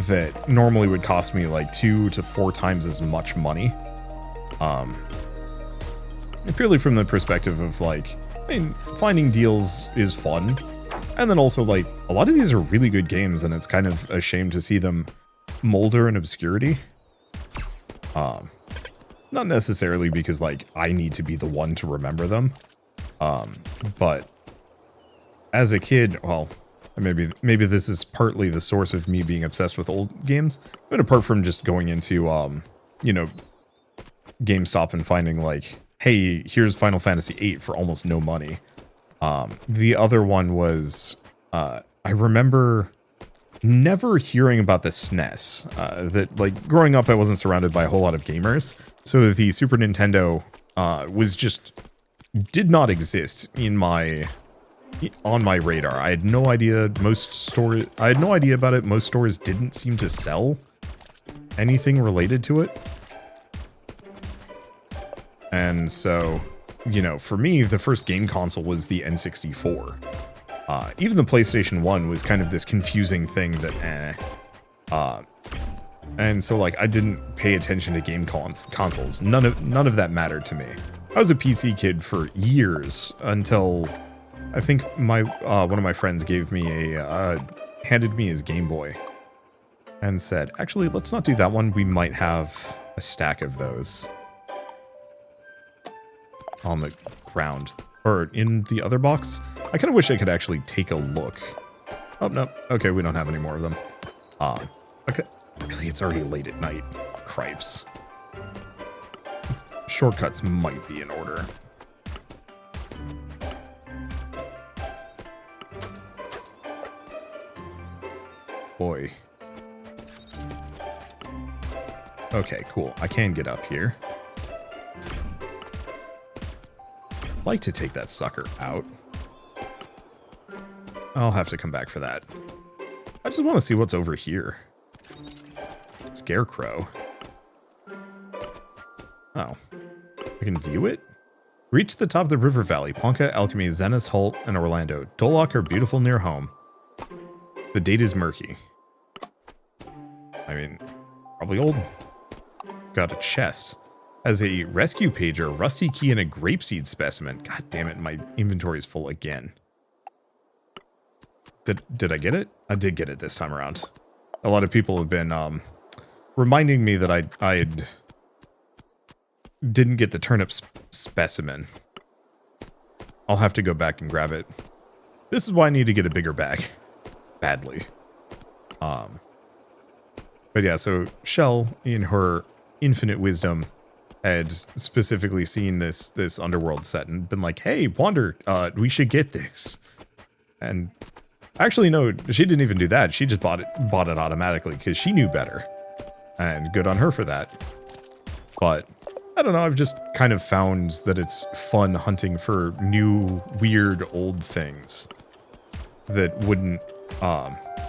that normally would cost me like 2 to 4 times as much money. Purely from the perspective of like, I mean, finding deals is fun. And then also like, a lot of these are really good games, and it's kind of a shame to see them molder in obscurity. Not necessarily because like I need to be the one to remember them. But as a kid, well, maybe this is partly the source of me being obsessed with old games. But apart from just going into, you know, GameStop and finding like, hey, here's Final Fantasy VIII for almost no money. The other one was, I remember never hearing about the SNES. That like growing up, I wasn't surrounded by a whole lot of gamers. So the Super Nintendo did not exist on my radar. I had no idea. I had no idea about it. Most stores didn't seem to sell anything related to it. And so, you know, for me, the first game console was the N64. Even the PlayStation 1 was kind of this confusing thing that, and so like I didn't pay attention to game consoles. None of that mattered to me. I was a PC kid for years until I think one of my friends gave me handed me his Game Boy and said, actually, let's not do that one. We might have a stack of those on the ground or in the other box. I kind of wish I could actually take a look. Oh, no. Okay, we don't have any more of them. Okay. Really, it's already late at night. Cripes. Shortcuts might be in order. Boy. Okay, cool. I can get up here. I'd like to take that sucker out. I'll have to come back for that. I just want to see what's over here. Scarecrow. Oh. I can view it? Reach the top of the river valley. Ponca, Alchemy, Zenith, Holt, and Orlando. Doloc are beautiful near home. The date is murky. I mean, probably old. Got a chest. Has a rescue pager, rusty key, and a grapeseed specimen. God damn it, my inventory is full again. Did I get it? I did get it this time around. A lot of people have been reminding me that I didn't get the turnip specimen. I'll have to go back and grab it. This is why I need to get a bigger bag. Badly. But yeah, so Shell, in her infinite wisdom, had specifically seen this Underworld set and been like, hey, Wander, we should get this. And actually, no, she didn't even do that. She just bought it automatically because she knew better. And good on her for that. But I don't know, I've just kind of found that it's fun hunting for new, weird, old things that wouldn't,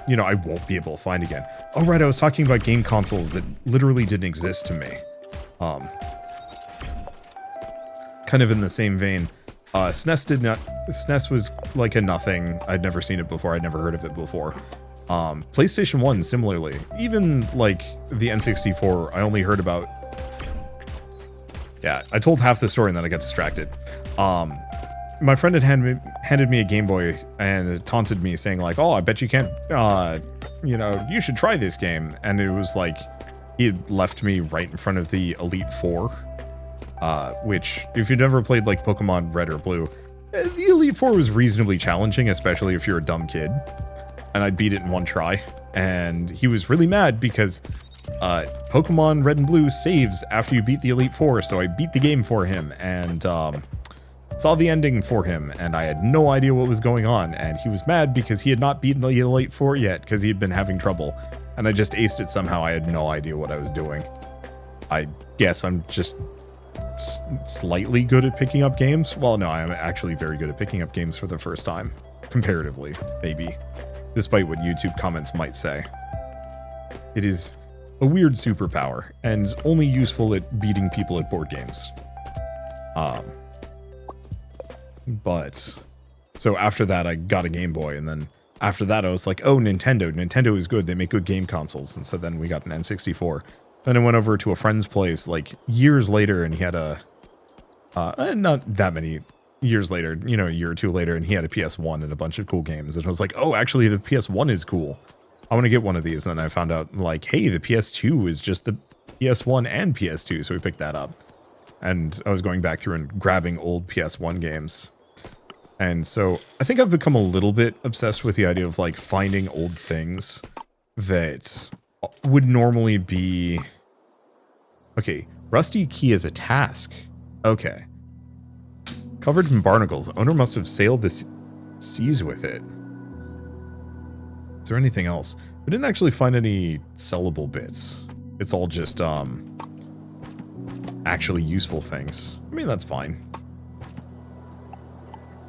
you know, I won't be able to find again. Oh, right, I was talking about game consoles that literally didn't exist to me. Kind of in the same vein, SNES did not. SNES was like a nothing. I'd never seen it before. I'd never heard of it before. PlayStation 1, similarly. Even like the N64, I only heard about. Yeah, I told half the story and then I got distracted. My friend had handed me a Game Boy and taunted me, saying like, "Oh, I bet you can't. You know, you should try this game." And it was like he had left me right in front of the Elite Four. Which, if you'd never played like Pokemon Red or Blue, the Elite Four was reasonably challenging, especially if you're a dumb kid. And I beat it in one try. And he was really mad because Pokemon Red and Blue saves after you beat the Elite Four, so I beat the game for him and saw the ending for him, and I had no idea what was going on, and he was mad because he had not beaten the Elite Four yet because he had been having trouble, and I just aced it somehow. I had no idea what I was doing. I guess I'm just slightly good at picking up games. Well, no, I'm actually very good at picking up games for the first time, comparatively, maybe, despite what YouTube comments might say. It is a weird superpower, and is only useful at beating people at board games. But, so after that, I got a Game Boy, and then after that, I was like, oh, Nintendo. Nintendo is good. They make good game consoles. And so then we got an N64. Then I went over to a friend's place, like, years later, and he had a, not that many years later, you know, a year or two later, and he had a PS1 and a bunch of cool games. And I was like, oh, actually, the PS1 is cool. I want to get one of these. And then I found out, like, hey, the PS2 is just the PS1 and PS2, so we picked that up. And I was going back through and grabbing old PS1 games. And so I think I've become a little bit obsessed with the idea of, like, finding old things that would normally be... Okay, rusty key is a task. Okay. Covered in barnacles. Owner must have sailed the seas with it. Is there anything else? We didn't actually find any sellable bits. It's all just, actually useful things. I mean, that's fine.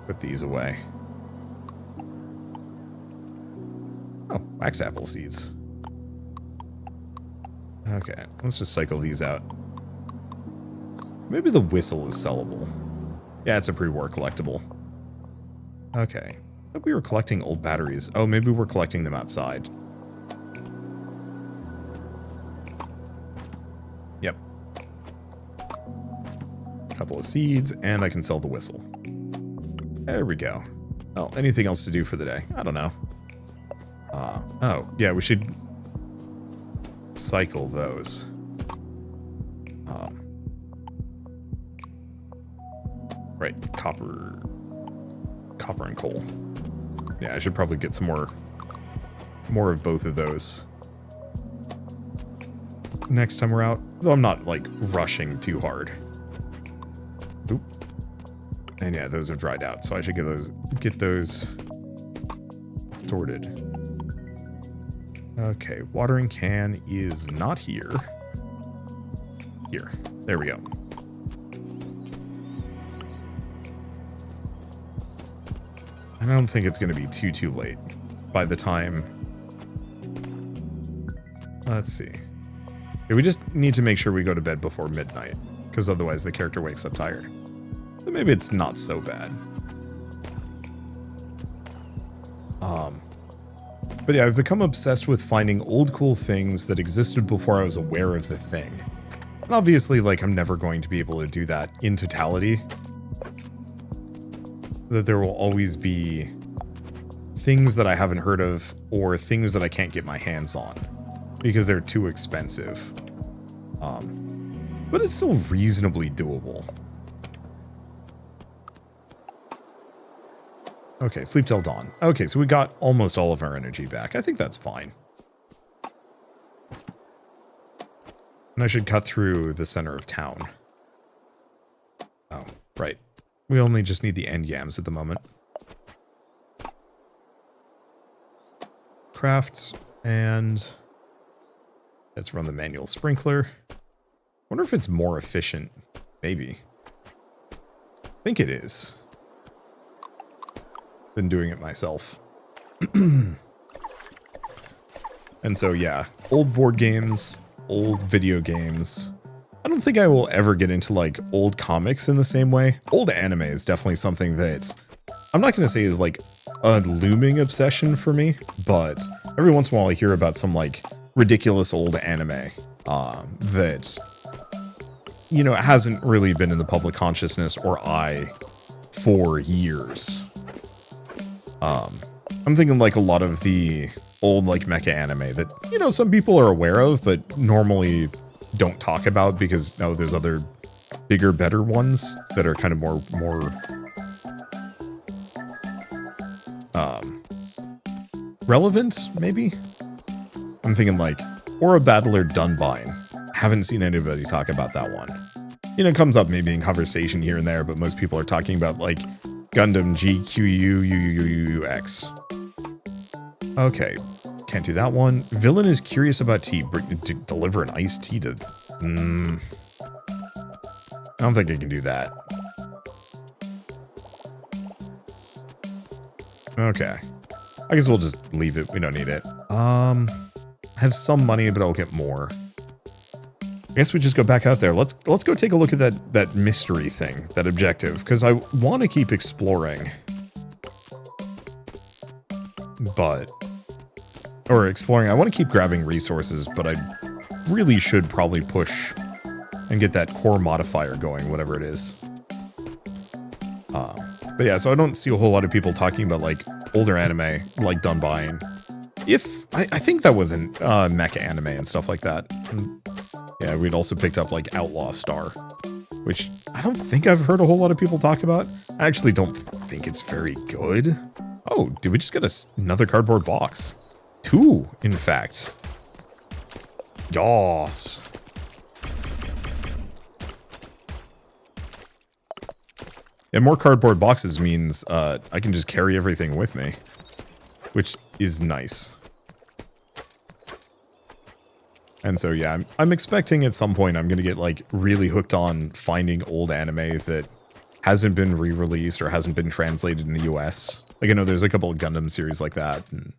Put these away. Oh, wax apple seeds. Okay, let's just cycle these out. Maybe the whistle is sellable. Yeah, it's a pre-war collectible. Okay. I thought we were collecting old batteries. Oh, maybe we're collecting them outside. Yep. Couple of seeds, and I can sell the whistle. There we go. Well, anything else to do for the day? I don't know. Oh, yeah, we should cycle those. Right, copper and coal. Yeah, I should probably get some more of both of those next time we're out. Though I'm not, like, rushing too hard. Oop. And yeah, those have dried out, so I should get those sorted. Okay, watering can is not here. Here. There we go. And I don't think it's going to be too late by the time... Let's see. Okay, we just need to make sure we go to bed before midnight, because otherwise the character wakes up tired. But maybe it's not so bad. But yeah, I've become obsessed with finding old cool things that existed before I was aware of the thing. And obviously, like, I'm never going to be able to do that in totality. That there will always be things that I haven't heard of or things that I can't get my hands on because they're too expensive. But it's still reasonably doable. Okay, sleep till dawn. Okay, so we got almost all of our energy back. I think that's fine. And I should cut through the center of town. Oh, right. We only just need the end yams at the moment. Crafts, and let's run the manual sprinkler. Wonder if it's more efficient. Maybe. I think it is. Than doing it myself. And so yeah, old board games, old video games. I don't think I will ever get into like old comics in the same way. Old anime is definitely something that I'm not going to say is like a looming obsession for me, but every once in a while I hear about some like ridiculous old anime that, you know, it hasn't really been in the public consciousness or eye for years. I'm thinking like a lot of the old like mecha anime that, you know, some people are aware of, but normally don't talk about because now there's other bigger, better ones that are kind of more relevant, maybe? I'm thinking like, or a Battler Dunbine. Haven't seen anybody talk about that one. You know, it comes up maybe in conversation here and there, but most people are talking about like Gundam GQUUUUX. Okay, can't do that one. Villain is curious about tea. Deliver an iced tea to... I don't think I can do that. Okay. I guess we'll just leave it. We don't need it. I have some money, but I'll get more. I guess we just go back out there. Let's go take a look at that mystery thing, that objective, because I want to keep exploring. But... Or exploring. I want to keep grabbing resources, but I really should probably push and get that core modifier going, whatever it is. But yeah, so I don't see a whole lot of people talking about like older anime, like Dunbine. I think that was in mecha anime and stuff like that. And yeah, we'd also picked up like Outlaw Star, which I don't think I've heard a whole lot of people talk about. I actually don't think it's very good. Oh, did we just get another cardboard box? 2, in fact. Yas. And more cardboard boxes means I can just carry everything with me, which is nice. And so yeah, I'm expecting at some point I'm gonna get like really hooked on finding old anime that hasn't been re-released or hasn't been translated in the US. Like I know there's a couple of Gundam series like that and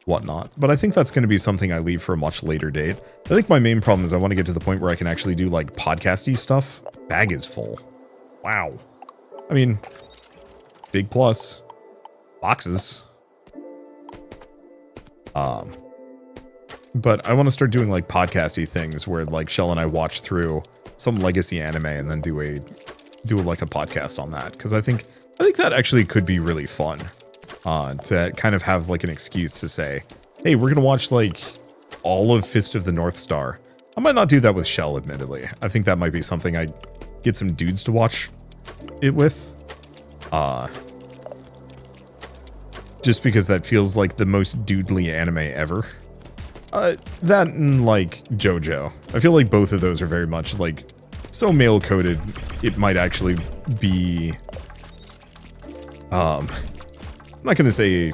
whatnot, but I think that's going to be something I leave for a much later date. I think my main problem is I want to get to the point where I can actually do like podcasty stuff. Bag is full. Wow. I mean, big plus. Boxes. But I want to start doing like podcasty things where like Shell and I watch through some legacy anime and then do like a podcast on that, because I think that actually could be really fun. To kind of have like an excuse to say, hey, we're gonna watch like all of Fist of the North Star. I might not do that with Shell, admittedly. I think that might be something I get some dudes to watch it with. Just because that feels like the most dudely anime ever. That and like JoJo. I feel like both of those are very much like so male-coded, it might actually be I'm not gonna say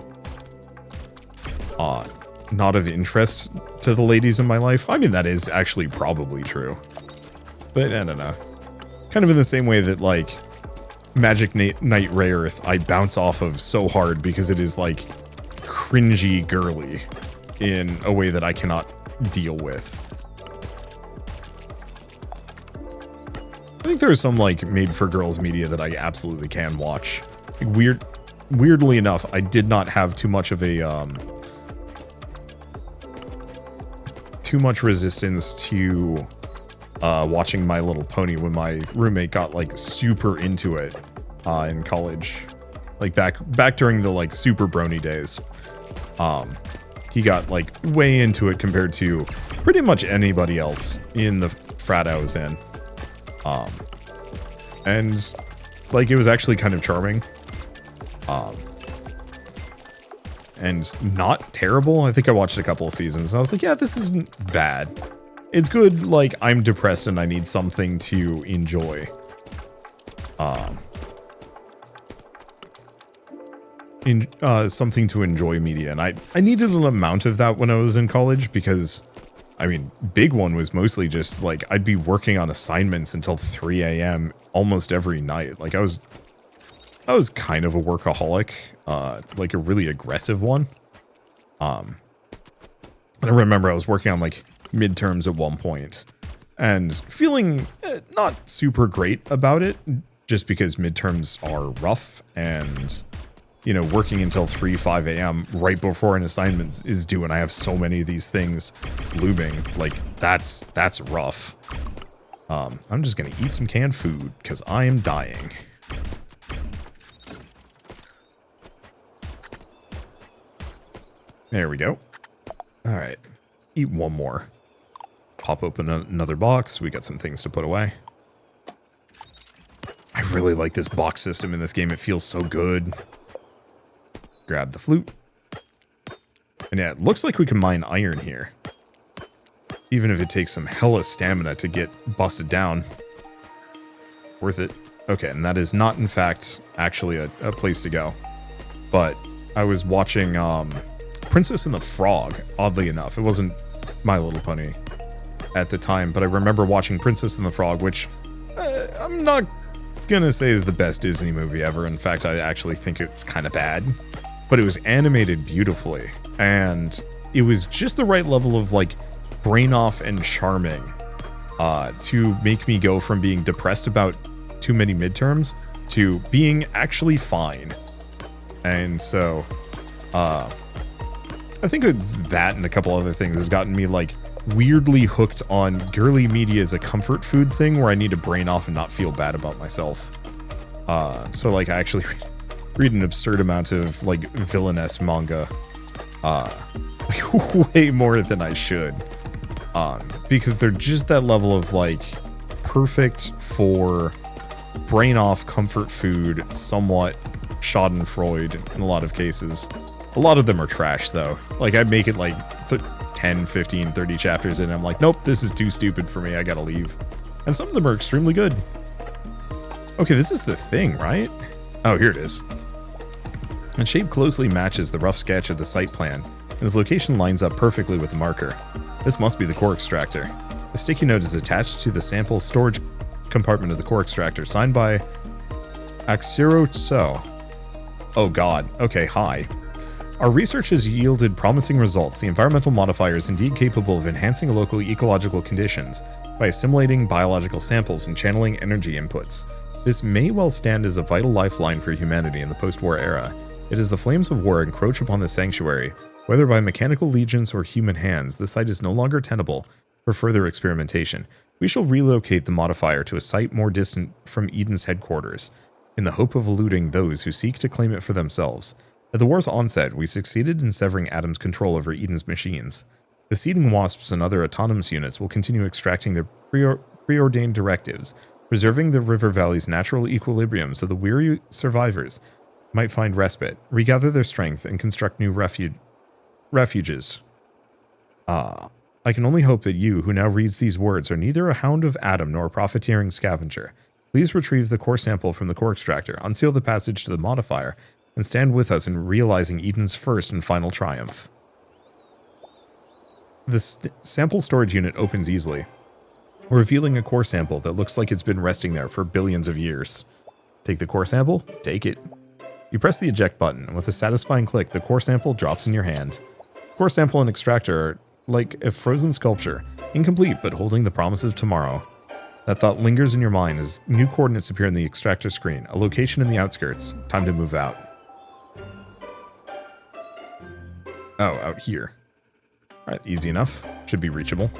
not of interest to the ladies in my life. I mean, that is actually probably true. But I don't know. Kind of in the same way that like Magic Knight Rayearth I bounce off of so hard because it is like cringy girly in a way that I cannot deal with. I think there's some like made for girls media that I absolutely can watch. Like, weirdly enough, I did not have too much of a too much resistance to watching My Little Pony when my roommate got like super into it in college, like back during the like super brony days. He got like way into it compared to pretty much anybody else in the frat I was in. And like it was actually kind of charming. And not terrible. I think I watched a couple of seasons and I was like, yeah, this isn't bad. It's good, like, I'm depressed and I need something to enjoy. Something to enjoy media. And I needed an amount of that when I was in college because, I mean, big one was mostly just, like, I'd be working on assignments until 3 a.m. almost every night. Like, I was kind of a workaholic, like a really aggressive one. And I remember I was working on, like, midterms at one point, and feeling not super great about it, just because midterms are rough, and, you know, working until 3, 5 a.m. right before an assignment is due, and I have so many of these things looming, like, that's rough. I'm just gonna eat some canned food, because I am dying. There we go. Alright. Eat one more. Pop open another box. We got some things to put away. I really like this box system in this game. It feels so good. Grab the flute. And yeah, it looks like we can mine iron here. Even if it takes some hella stamina to get busted down. Worth it. Okay, and that is not, in fact, actually a place to go. But I was watching Princess and the Frog, oddly enough. It wasn't My Little Pony at the time, but I remember watching Princess and the Frog, which I'm not gonna say is the best Disney movie ever. In fact, I actually think it's kind of bad. But it was animated beautifully, and it was just the right level of, like, brain off and charming to make me go from being depressed about too many midterms to being actually fine. And so, I think it's that and a couple other things has gotten me, like, weirdly hooked on girly media as a comfort food thing where I need to brain off and not feel bad about myself. So, like, I actually read an absurd amount of, like, villainous manga. Like, way more than I should. Because they're just that level of, like, perfect for brain off comfort food, somewhat schadenfreude in a lot of cases. A lot of them are trash, though. Like, I make it, like, 10, 15, 30 chapters in, and I'm like, nope, this is too stupid for me, I gotta leave. And some of them are extremely good. Okay, this is the thing, right? Oh, here it is. Its shape closely matches the rough sketch of the site plan, and its location lines up perfectly with the marker. This must be the core extractor. The sticky note is attached to the sample storage compartment of the core extractor, signed by Axiro Tso. Oh god, okay, hi. Our research has yielded promising results. The environmental modifier is indeed capable of enhancing local ecological conditions by assimilating biological samples and channeling energy inputs. This may well stand as a vital lifeline for humanity in the post-war era. It as the flames of war encroach upon the sanctuary, whether by mechanical legions or human hands, the site is no longer tenable for further experimentation. We shall relocate the modifier to a site more distant from Eden's headquarters, in the hope of eluding those who seek to claim it for themselves. At the war's onset, we succeeded in severing Adam's control over Eden's machines. The seeding wasps and other autonomous units will continue extracting their preordained directives, preserving the river valley's natural equilibrium so the weary survivors might find respite, regather their strength, and construct new refuges. I can only hope that you, who now reads these words, are neither a hound of Adam nor a profiteering scavenger. Please retrieve the core sample from the core extractor, unseal the passage to the modifier, and stand with us in realizing Eden's first and final triumph. The sample storage unit opens easily, revealing a core sample that looks like it's been resting there for billions of years. Take the core sample, take it. You press the eject button, and with a satisfying click, the core sample drops in your hand. Core sample and extractor are like a frozen sculpture, incomplete but holding the promise of tomorrow. That thought lingers in your mind as new coordinates appear in the extractor screen, a location in the outskirts. Time to move out. Oh, out here. Alright, easy enough. Should be reachable.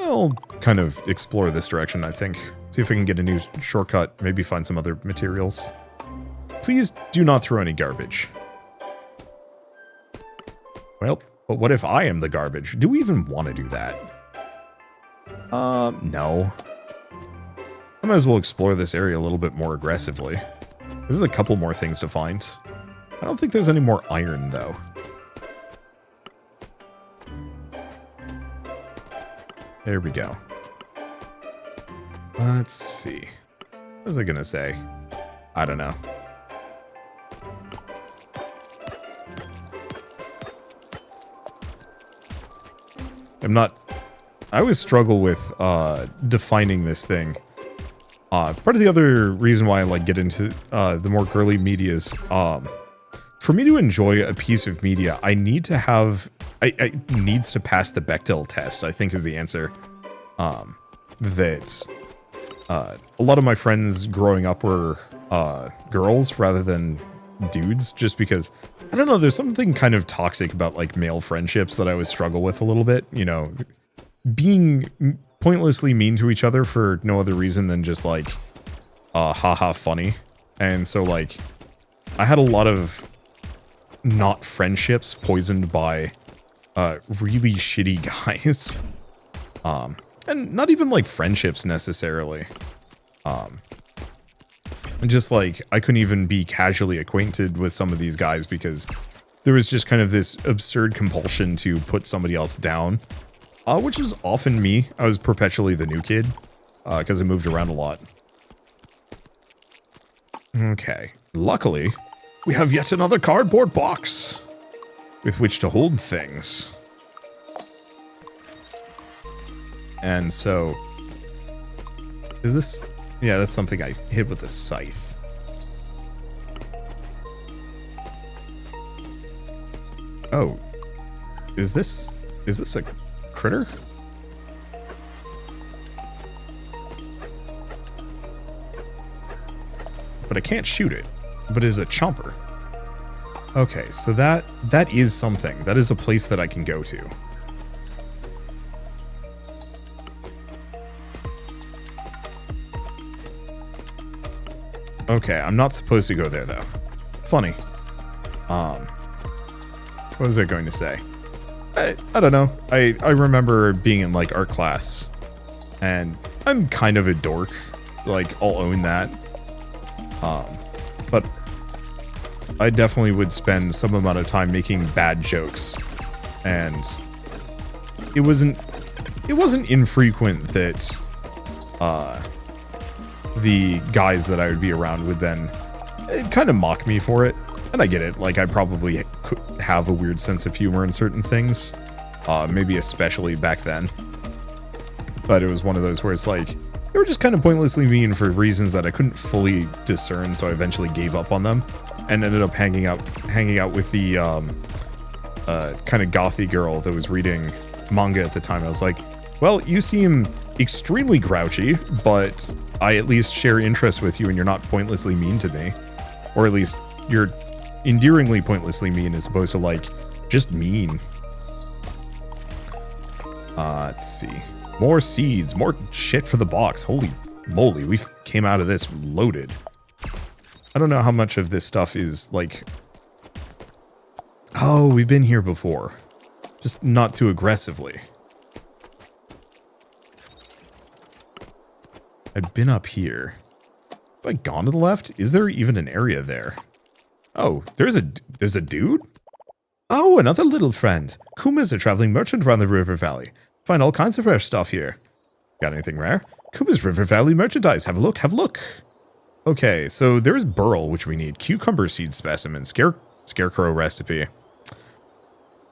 I'll kind of explore this direction, I think. See if I can get a new shortcut, maybe find some other materials. Please do not throw any garbage. Well, but what if I am the garbage? Do we even want to do that? No. I might as well explore this area a little bit more aggressively. There's a couple more things to find. I don't think there's any more iron, though. There we go. Let's see. What was I gonna say? I don't know. I always struggle with defining this thing. Part of the other reason why I like get into the more girly media is for me to enjoy a piece of media, I need to have... I needs to pass the Bechdel test, I think is the answer. that a lot of my friends growing up were girls rather than dudes, just because, I don't know, there's something kind of toxic about like male friendships that I always struggle with a little bit, you know, being pointlessly mean to each other for no other reason than just like haha funny. And so like I had a lot of not friendships poisoned by really shitty guys. And not even like friendships necessarily. And just like I couldn't even be casually acquainted with some of these guys because there was just kind of this absurd compulsion to put somebody else down, which was often me. I was perpetually the new kid because I moved around a lot. Okay, luckily we have yet another cardboard box with which to hold things. And so, is this, yeah, that's something I hit with a scythe. Oh, is this a critter? But I can't shoot it, but it is a chomper. Okay, so that is something. That is a place that I can go to. Okay, I'm not supposed to go there though. Funny. What was I going to say? I don't know. I remember being in like art class, and I'm kind of a dork. Like, I'll own that. But I definitely would spend some amount of time making bad jokes, and it wasn't infrequent that the guys that I would be around would then kind of mock me for it. And I get it, like I probably could have a weird sense of humor in certain things, maybe especially back then. But it was one of those where it's like, they were just kind of pointlessly mean for reasons that I couldn't fully discern, so I eventually gave up on them and ended up hanging out with the kind of gothy girl that was reading manga at the time. I was like, well, you seem extremely grouchy, but I at least share interests with you and you're not pointlessly mean to me. Or at least you're endearingly pointlessly mean as opposed to like, just mean. Let's see. More seeds, more shit for the box. Holy moly, we came out of this loaded. I don't know how much of this stuff is like... Oh, we've been here before. Just not too aggressively. I'd been up here. Have I gone to the left? Is there even an area there? Oh, there's a dude? Oh, another little friend. Kuma's a traveling merchant around the river valley. Find all kinds of rare stuff here. Got anything rare? Kuma's River Valley merchandise. Have a look, have a look. Okay, so there's burl, which we need. Cucumber seed specimen. Scarecrow recipe.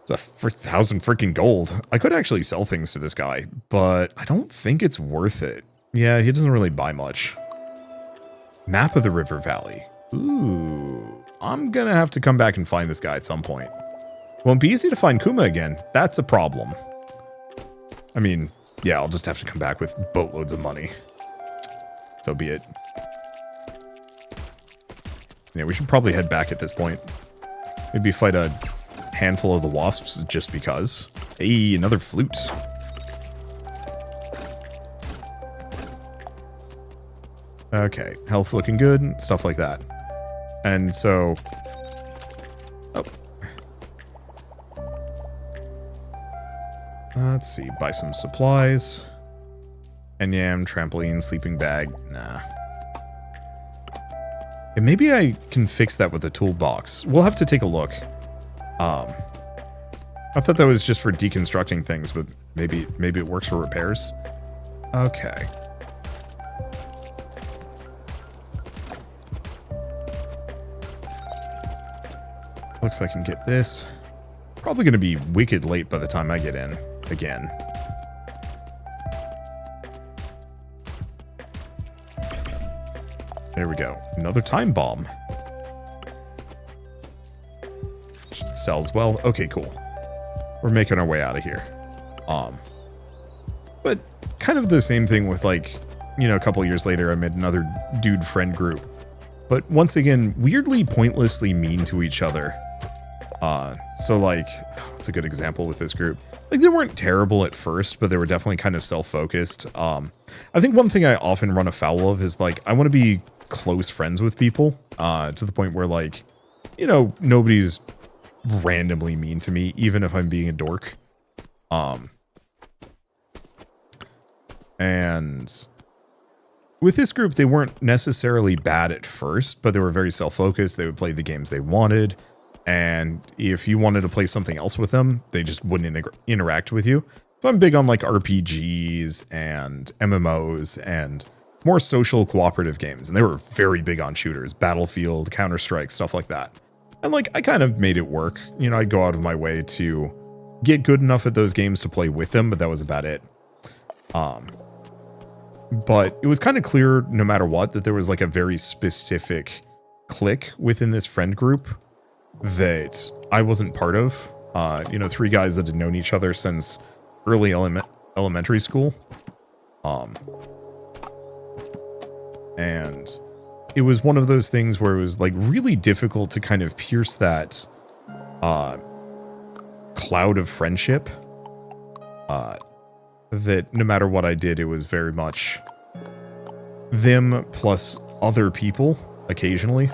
It's 1,000 freaking gold. I could actually sell things to this guy, but I don't think it's worth it. Yeah, he doesn't really buy much. Map of the river valley. Ooh, I'm gonna have to come back and find this guy at some point. Won't be easy to find Kuma again. That's a problem. I mean, yeah, I'll just have to come back with boatloads of money. So be it. Yeah, we should probably head back at this point. Maybe fight a handful of the wasps just because. Hey, another flute. Okay, health looking good, stuff like that. And so... Oh. Let's see, buy some supplies. Enyam, trampoline, sleeping bag, nah. And maybe I can fix that with a toolbox. We'll have to take a look. I thought that was just for deconstructing things, but maybe it works for repairs. Okay. Looks like I can get this. Probably going to be wicked late by the time I get in again. There we go. Another time bomb. Sells well. Okay, cool. We're making our way out of here. But kind of the same thing with like, you know, a couple years later, I made another dude friend group. But once again, weirdly pointlessly mean to each other. So like, what's a good example with this group? Like, they weren't terrible at first, but they were definitely kind of self-focused. I think one thing I often run afoul of is like, I want to be close friends with people, to the point where like, you know, nobody's randomly mean to me, even if I'm being a dork. And with this group, they weren't necessarily bad at first, but they were very self-focused. They would play the games they wanted. And if you wanted to play something else with them, they just wouldn't interact with you. So I'm big on like RPGs and MMOs and more social cooperative games. And they were very big on shooters, Battlefield, Counter-Strike, stuff like that. And like, I kind of made it work. You know, I'd go out of my way to get good enough at those games to play with them, but that was about it. But it was kind of clear, no matter what, that there was like a very specific clique within this friend group that I wasn't part of. You know, 3 guys that had known each other since early elementary school. And it was one of those things where it was like really difficult to kind of pierce that cloud of friendship. That no matter what I did, it was very much them plus other people occasionally.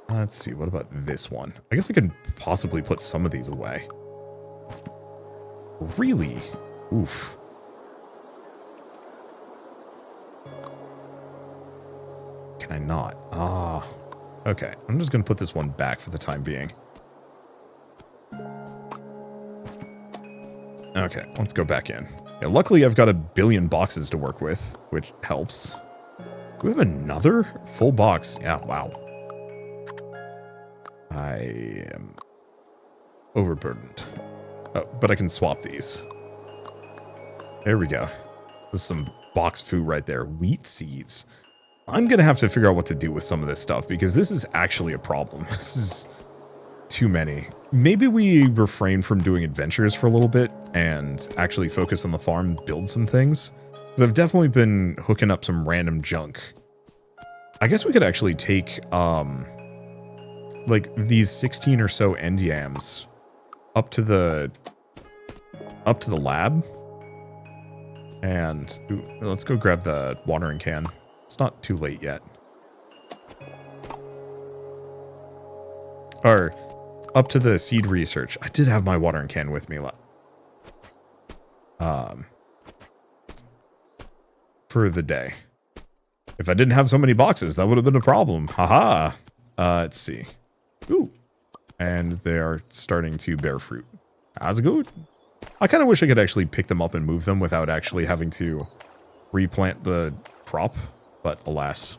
Let's see, what about this one? I guess I could possibly put some of these away. Really? Oof. Can I not? Ah. Okay, I'm just going to put this one back for the time being. Okay, let's go back in. Yeah, luckily I've got a billion boxes to work with, which helps. Do we have another full box? Yeah, wow. I am overburdened. Oh, but I can swap these. There we go. This is some box food right there. Wheat seeds. I'm going to have to figure out what to do with some of this stuff, because this is actually a problem. This is too many. Maybe we refrain from doing adventures for a little bit and actually focus on the farm, build some things. Because I've definitely been hooking up some random junk. I guess we could actually take, like, these 16 or so end yams up to the lab. And ooh, let's go grab the watering can. It's not too late yet. Or up to the seed research. I did have my watering can with me for the day. If I didn't have so many boxes, that would have been a problem. Haha. Let's see. Ooh. And they are starting to bear fruit. That's good. I kind of wish I could actually pick them up and move them without actually having to replant the crop, but alas.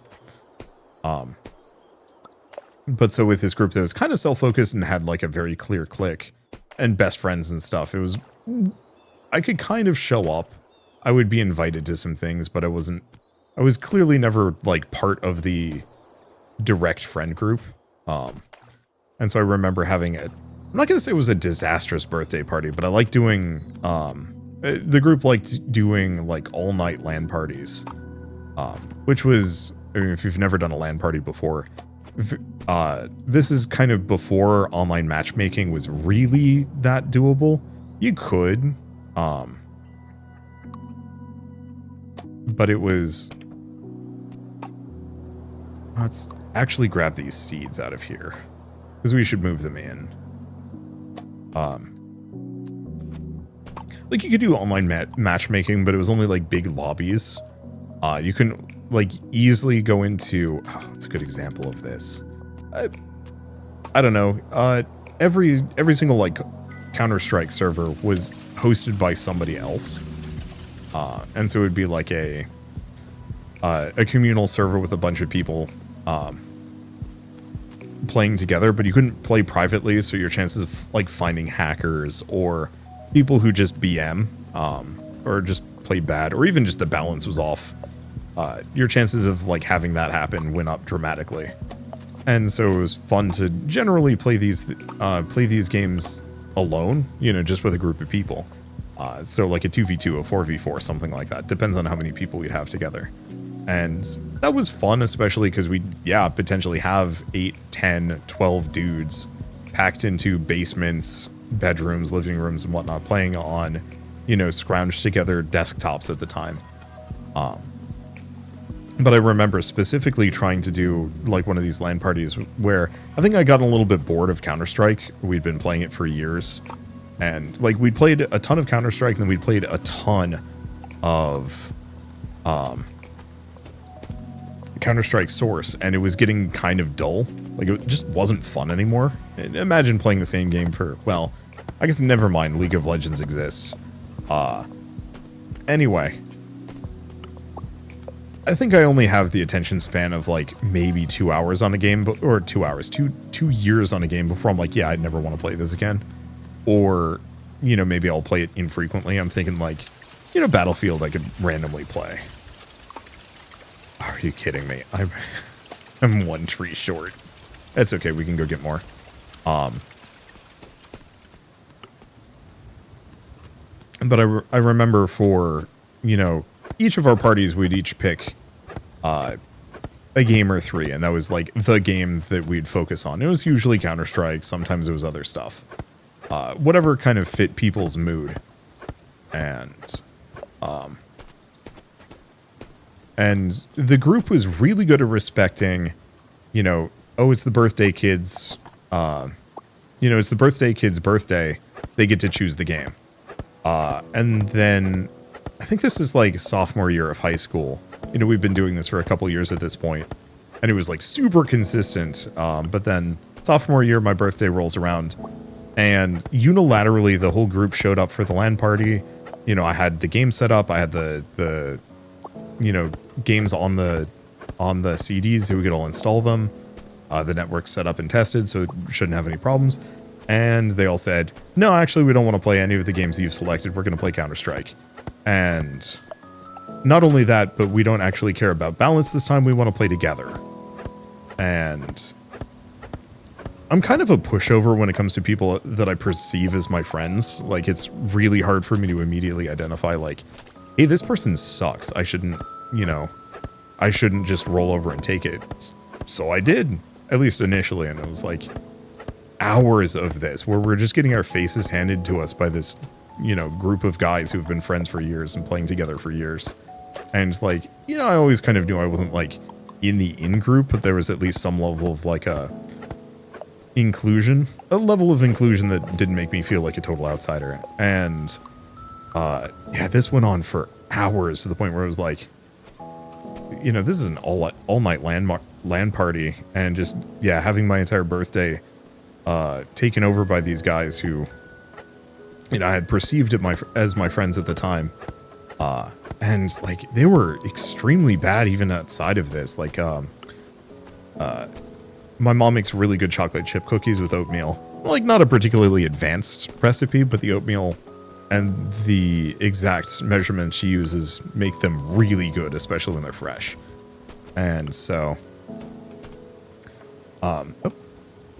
But so with this group that was kind of self-focused and had like a very clear clique and best friends and stuff, it was, I could kind of show up. I would be invited to some things, but I was clearly never like part of the direct friend group. And so I remember having I'm not going to say it was a disastrous birthday party, but I liked doing, the group liked doing like all night LAN parties, which was, I mean, if you've never done a LAN party before, this is kind of before online matchmaking was really that doable. You could, but it was, let's actually grab these seeds out of here because we should move them in. Like you could do online matchmaking, but it was only like big lobbies. You can like easily go into, oh, it's a good example of this. I don't know. Every single like Counter-Strike server was hosted by somebody else. And so it would be like a communal server with a bunch of people playing together, but you couldn't play privately, so your chances of like finding hackers or people who just BM or just play bad, or even just the balance was off, your chances of like having that happen went up dramatically. And so it was fun to generally play these games alone, you know, just with a group of people. So like a 2v2, a 4v4, something like that. Depends on how many people we'd have together. And that was fun, especially because we'd, potentially have 8, 10, 12 dudes packed into basements, bedrooms, living rooms, and whatnot, playing on, scrounged together desktops at the time. But I remember specifically trying to do like one of these LAN parties where I think I got a little bit bored of Counter-Strike. We'd been playing it for years. And like we'd played a ton of Counter-Strike, and then we'd played a ton of Counter-Strike Source, and it was getting kind of dull. Like it just wasn't fun anymore. Imagine playing the same game for, well, I guess never mind, League of Legends exists. Anyway, I think I only have the attention span of like maybe 2 hours on a game, or 2 hours, two years on a game before I'm like, yeah, I'd never want to play this again. Or, maybe I'll play it infrequently. I'm thinking like, Battlefield I could randomly play. Are you kidding me? I'm one tree short. That's okay, we can go get more. But I remember for, each of our parties, we'd each pick a game or 3, and that was like the game that we'd focus on. It was usually Counter-Strike, sometimes it was other stuff. Whatever kind of fit people's mood. And the group was really good at respecting, oh, it's the birthday kid's, it's the birthday kid's birthday. They get to choose the game. And then I think this is like sophomore year of high school. We've been doing this for a couple years at this point, and it was like super consistent. But then sophomore year, my birthday rolls around, and unilaterally the whole group showed up for the LAN party. I had the game set up. I had the games on the CDs so we could all install them. The network's set up and tested, so it shouldn't have any problems. And they all said, no, actually, we don't want to play any of the games you've selected. We're going to play Counter-Strike. And not only that, but we don't actually care about balance this time. We want to play together. And I'm kind of a pushover when it comes to people that I perceive as my friends. Like, it's really hard for me to immediately identify, like, hey, this person sucks. I shouldn't just roll over and take it. So I did, at least initially, and it was like hours of this where we're just getting our faces handed to us by this, group of guys who've been friends for years and playing together for years. And it's like, I always kind of knew I wasn't like in the in-group, but there was at least some level of like a level of inclusion that didn't make me feel like a total outsider. And this went on for hours to the point where it was like, this is an all-night LAN party, and just, having my entire birthday taken over by these guys who, I had perceived as my friends at the time. And, like, they were extremely bad even outside of this. Like, my mom makes really good chocolate chip cookies with oatmeal. Like, not a particularly advanced recipe, but the oatmeal and the exact measurements she uses make them really good, especially when they're fresh. And so,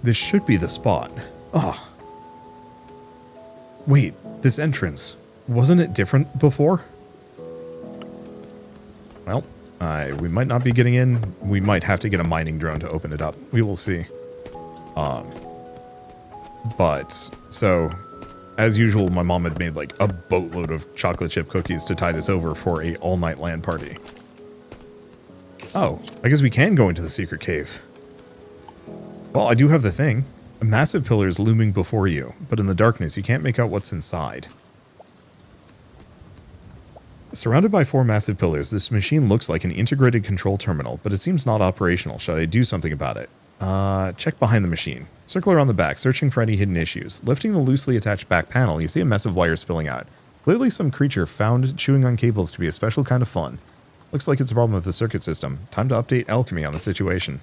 this should be the spot. Oh. Wait, this entrance, wasn't it different before? Well, we might not be getting in. We might have to get a mining drone to open it up. We will see. But, so, as usual, my mom had made like a boatload of chocolate chip cookies to tide us over for a all-night LAN party. Oh, I guess we can go into the secret cave. Well, I do have the thing. A massive pillar is looming before you, but in the darkness you can't make out what's inside. Surrounded by 4 massive pillars, this machine looks like an integrated control terminal, but it seems not operational. Should I do something about it? Check behind the machine. Circle around the back, searching for any hidden issues. Lifting the loosely attached back panel, you see a mess of wire spilling out. Clearly some creature found chewing on cables to be a special kind of fun. Looks like it's a problem with the circuit system. Time to update alchemy on the situation.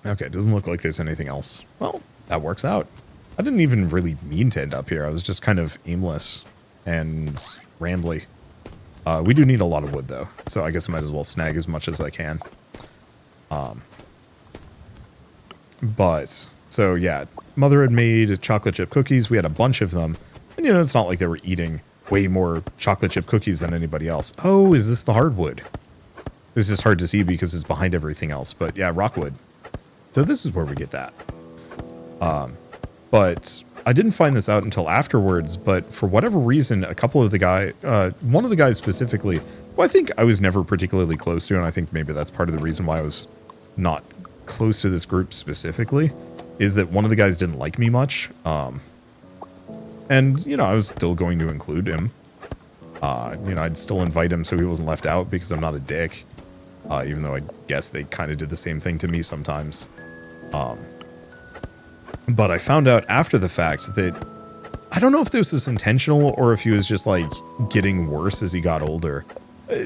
Okay, it doesn't look like there's anything else. Well, that works out. I didn't even really mean to end up here. I was just kind of aimless and rambly. We do need a lot of wood, though, so I guess I might as well snag as much as I can. But, so yeah, Mother had made chocolate chip cookies. We had a bunch of them. And, you know, it's not like they were eating way more chocolate chip cookies than anybody else. Oh, is this the hardwood? It's just hard to see because it's behind everything else. But yeah, rockwood. So this is where we get that. But I didn't find this out until afterwards. But for whatever reason, a couple of the guys, one of the guys specifically, who I think I was never particularly close to, and I think maybe that's part of the reason why I was not close to this group specifically, is that one of the guys didn't like me much. And, you know, I was still going to include him. You know, I'd still invite him so he wasn't left out because I'm not a dick. Even though I guess they kind of did the same thing to me sometimes. But I found out after the fact that I don't know if this was intentional or if he was just like getting worse as he got older.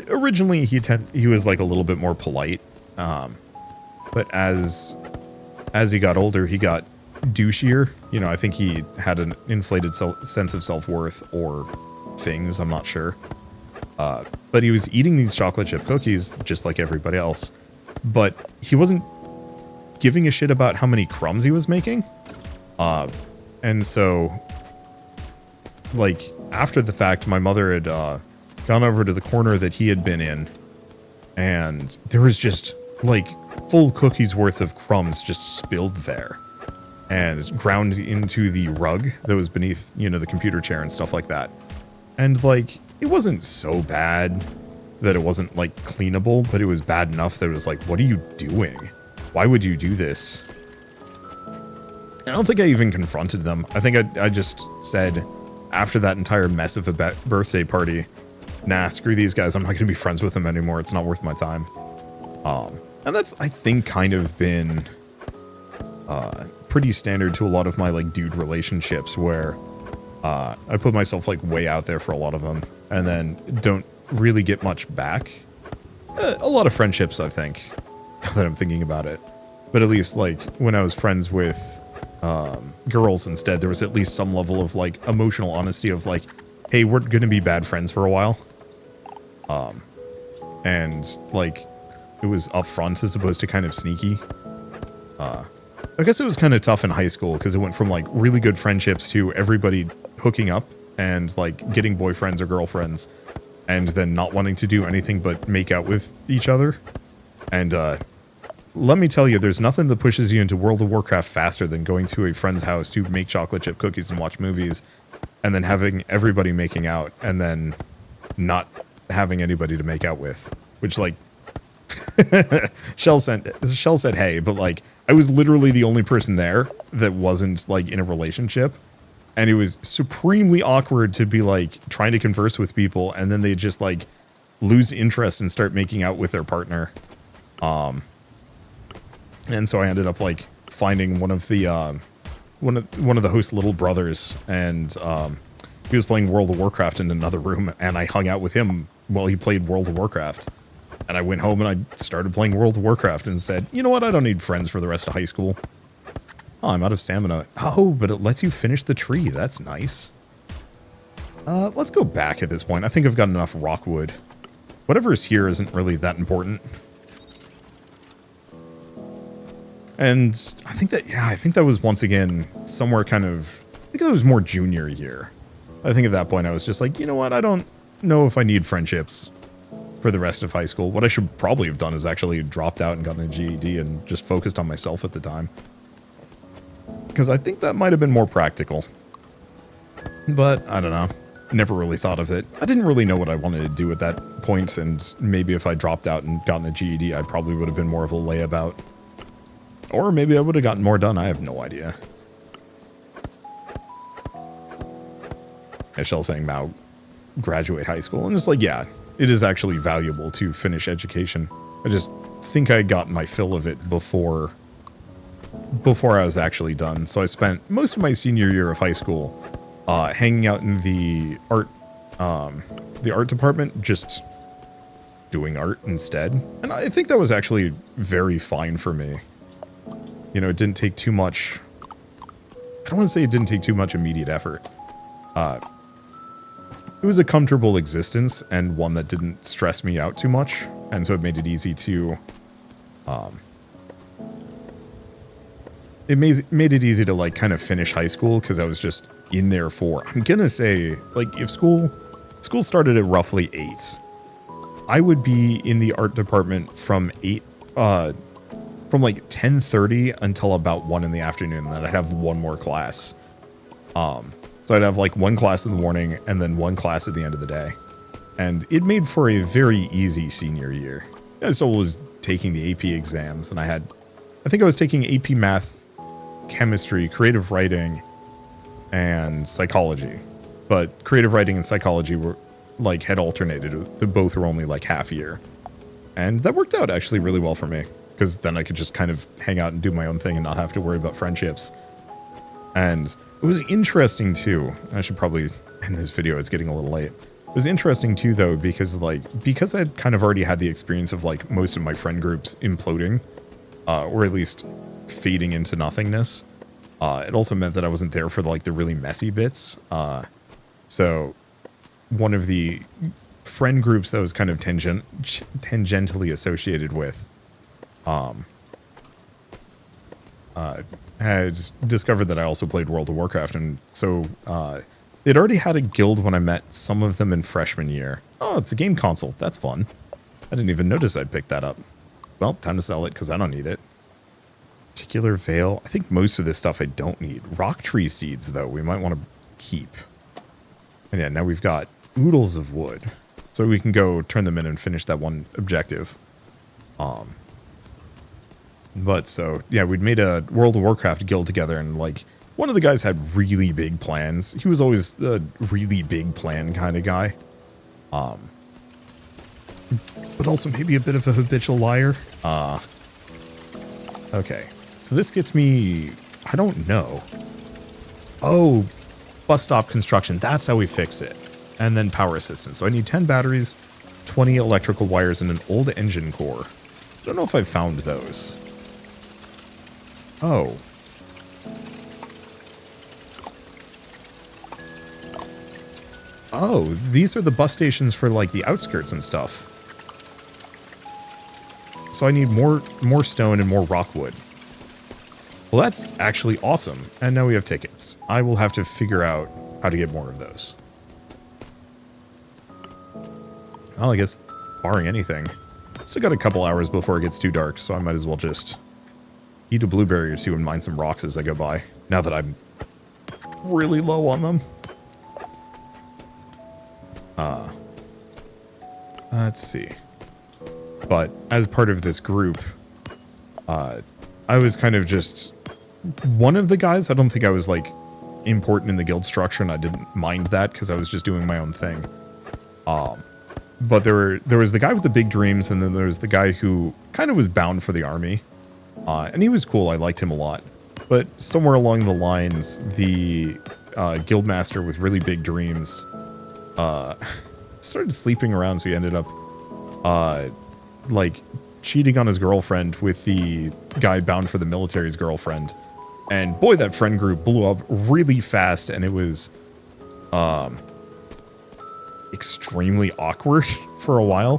Originally, he was like a little bit more polite. But as he got older, he got douchier. You know, I think he had an inflated sense of self-worth or things, I'm not sure. But he was eating these chocolate chip cookies just like everybody else. But he wasn't giving a shit about how many crumbs he was making. And so, like, after the fact, my mother had gone over to the corner that he had been in, and there was just, like, full cookies worth of crumbs just spilled there and ground into the rug that was beneath, you know, the computer chair and stuff like that. And, like, it wasn't so bad that it wasn't, like, cleanable, but it was bad enough that it was like, what are you doing? Why would you do this? I don't think I even confronted them. I think I just said, after that entire mess of a birthday party, nah, screw these guys. I'm not going to be friends with them anymore. It's not worth my time. And that's, I think, kind of been pretty standard to a lot of my, like, dude relationships where I put myself, like, way out there for a lot of them and then don't really get much back. A lot of friendships, I think, now that I'm thinking about it. But at least, like, when I was friends with girls instead, there was at least some level of, like, emotional honesty of, like, hey, we're gonna be bad friends for a while. And, like, it was upfront as opposed to kind of sneaky. I guess it was kind of tough in high school because it went from, like, really good friendships to everybody hooking up and, like, getting boyfriends or girlfriends and then not wanting to do anything but make out with each other. And, let me tell you, there's nothing that pushes you into World of Warcraft faster than going to a friend's house to make chocolate chip cookies and watch movies, and then having everybody making out, and then not having anybody to make out with. Which, like, Shell said, hey, but, like, I was literally the only person there that wasn't, like, in a relationship, and it was supremely awkward to be, like, trying to converse with people, and then they just, like, lose interest and start making out with their partner. And so I ended up, like, finding one of the one of the host's little brothers, and he was playing World of Warcraft in another room, and I hung out with him while he played World of Warcraft. And I went home and I started playing World of Warcraft and said, you know what, I don't need friends for the rest of high school. Oh, I'm out of stamina. Oh, but it lets you finish the tree. That's nice. Let's go back at this point. I think I've got enough rockwood. Whatever's here isn't really that important. And I think that was once again somewhere kind of, I think that was more junior year. I think at that point I was just like, you know what, I don't know if I need friendships for the rest of high school. What I should probably have done is actually dropped out and gotten a GED and just focused on myself at the time. Because I think that might have been more practical. But I don't know. Never really thought of it. I didn't really know what I wanted to do at that point, and maybe if I dropped out and gotten a GED, I probably would have been more of a layabout. Or maybe I would have gotten more done. I have no idea. Michelle saying Mao graduate high school. And it's like, yeah, it is actually valuable to finish education. I just think I got my fill of it before I was actually done. So I spent most of my senior year of high school hanging out in the art department, just doing art instead. And I think that was actually very fine for me. You know, it didn't take too much. I don't want to say it didn't take too much immediate effort. It was a comfortable existence and one that didn't stress me out too much. And so it made it easy to it made it easy to like kind of finish high school because I was just in there for, I'm gonna say, like, if school started at roughly 8, I would be in the art department from from like 10:30 until about 1 in the afternoon. Then I'd have one more class. So I'd have like one class in the morning and then one class at the end of the day. And it made for a very easy senior year. I still was taking the AP exams, and I think I was taking AP Math, Chemistry, Creative Writing, and Psychology. But Creative Writing and Psychology were like had alternated. The both were only like half year. And that worked out actually really well for me, because then I could just kind of hang out and do my own thing and not have to worry about friendships. And it was interesting too. I should probably end this video. It's getting a little late. It was interesting too, though, because I'd kind of already had the experience of like most of my friend groups imploding, or at least fading into nothingness. It also meant that I wasn't there for like the really messy bits. So one of the friend groups that was kind of tangentially associated with, had discovered that I also played World of Warcraft, and so they'd already had a guild when I met some of them in freshman year. Oh, it's a game console. That's fun. I didn't even notice I'd picked that up. Well, time to sell it because I don't need it. Particular veil. I think most of this stuff I don't need. Rock tree seeds, though, we might want to keep. And yeah, now we've got oodles of wood, so we can go turn them in and finish that one objective. But so, yeah, we'd made a World of Warcraft guild together, and like one of the guys had really big plans. He was always a really big plan kind of guy. But also maybe a bit of a habitual liar. Okay. So this gets me, I don't know. Oh, bus stop construction. That's how we fix it. And then power assistance. So I need 10 batteries, 20 electrical wires, and an old engine core. I don't know if I've found those. Oh. Oh, these are the bus stations for like the outskirts and stuff. So I need more stone and more rockwood. Well, that's actually awesome. And now we have tickets. I will have to figure out how to get more of those. Well, I guess barring anything. Still got a couple hours before it gets too dark, so I might as well just eat a blueberry or two and mine some rocks as I go by, now that I'm really low on them. Let's see. But as part of this group, I was kind of just one of the guys. I don't think I was like important in the guild structure, and I didn't mind that because I was just doing my own thing. But there was the guy with the big dreams, and then there was the guy who kind of was bound for the army. And he was cool. I liked him a lot. But somewhere along the lines, the guildmaster with really big dreams started sleeping around, so he ended up like cheating on his girlfriend with the guy bound for the military's girlfriend. And boy, that friend group blew up really fast, and it was extremely awkward for a while.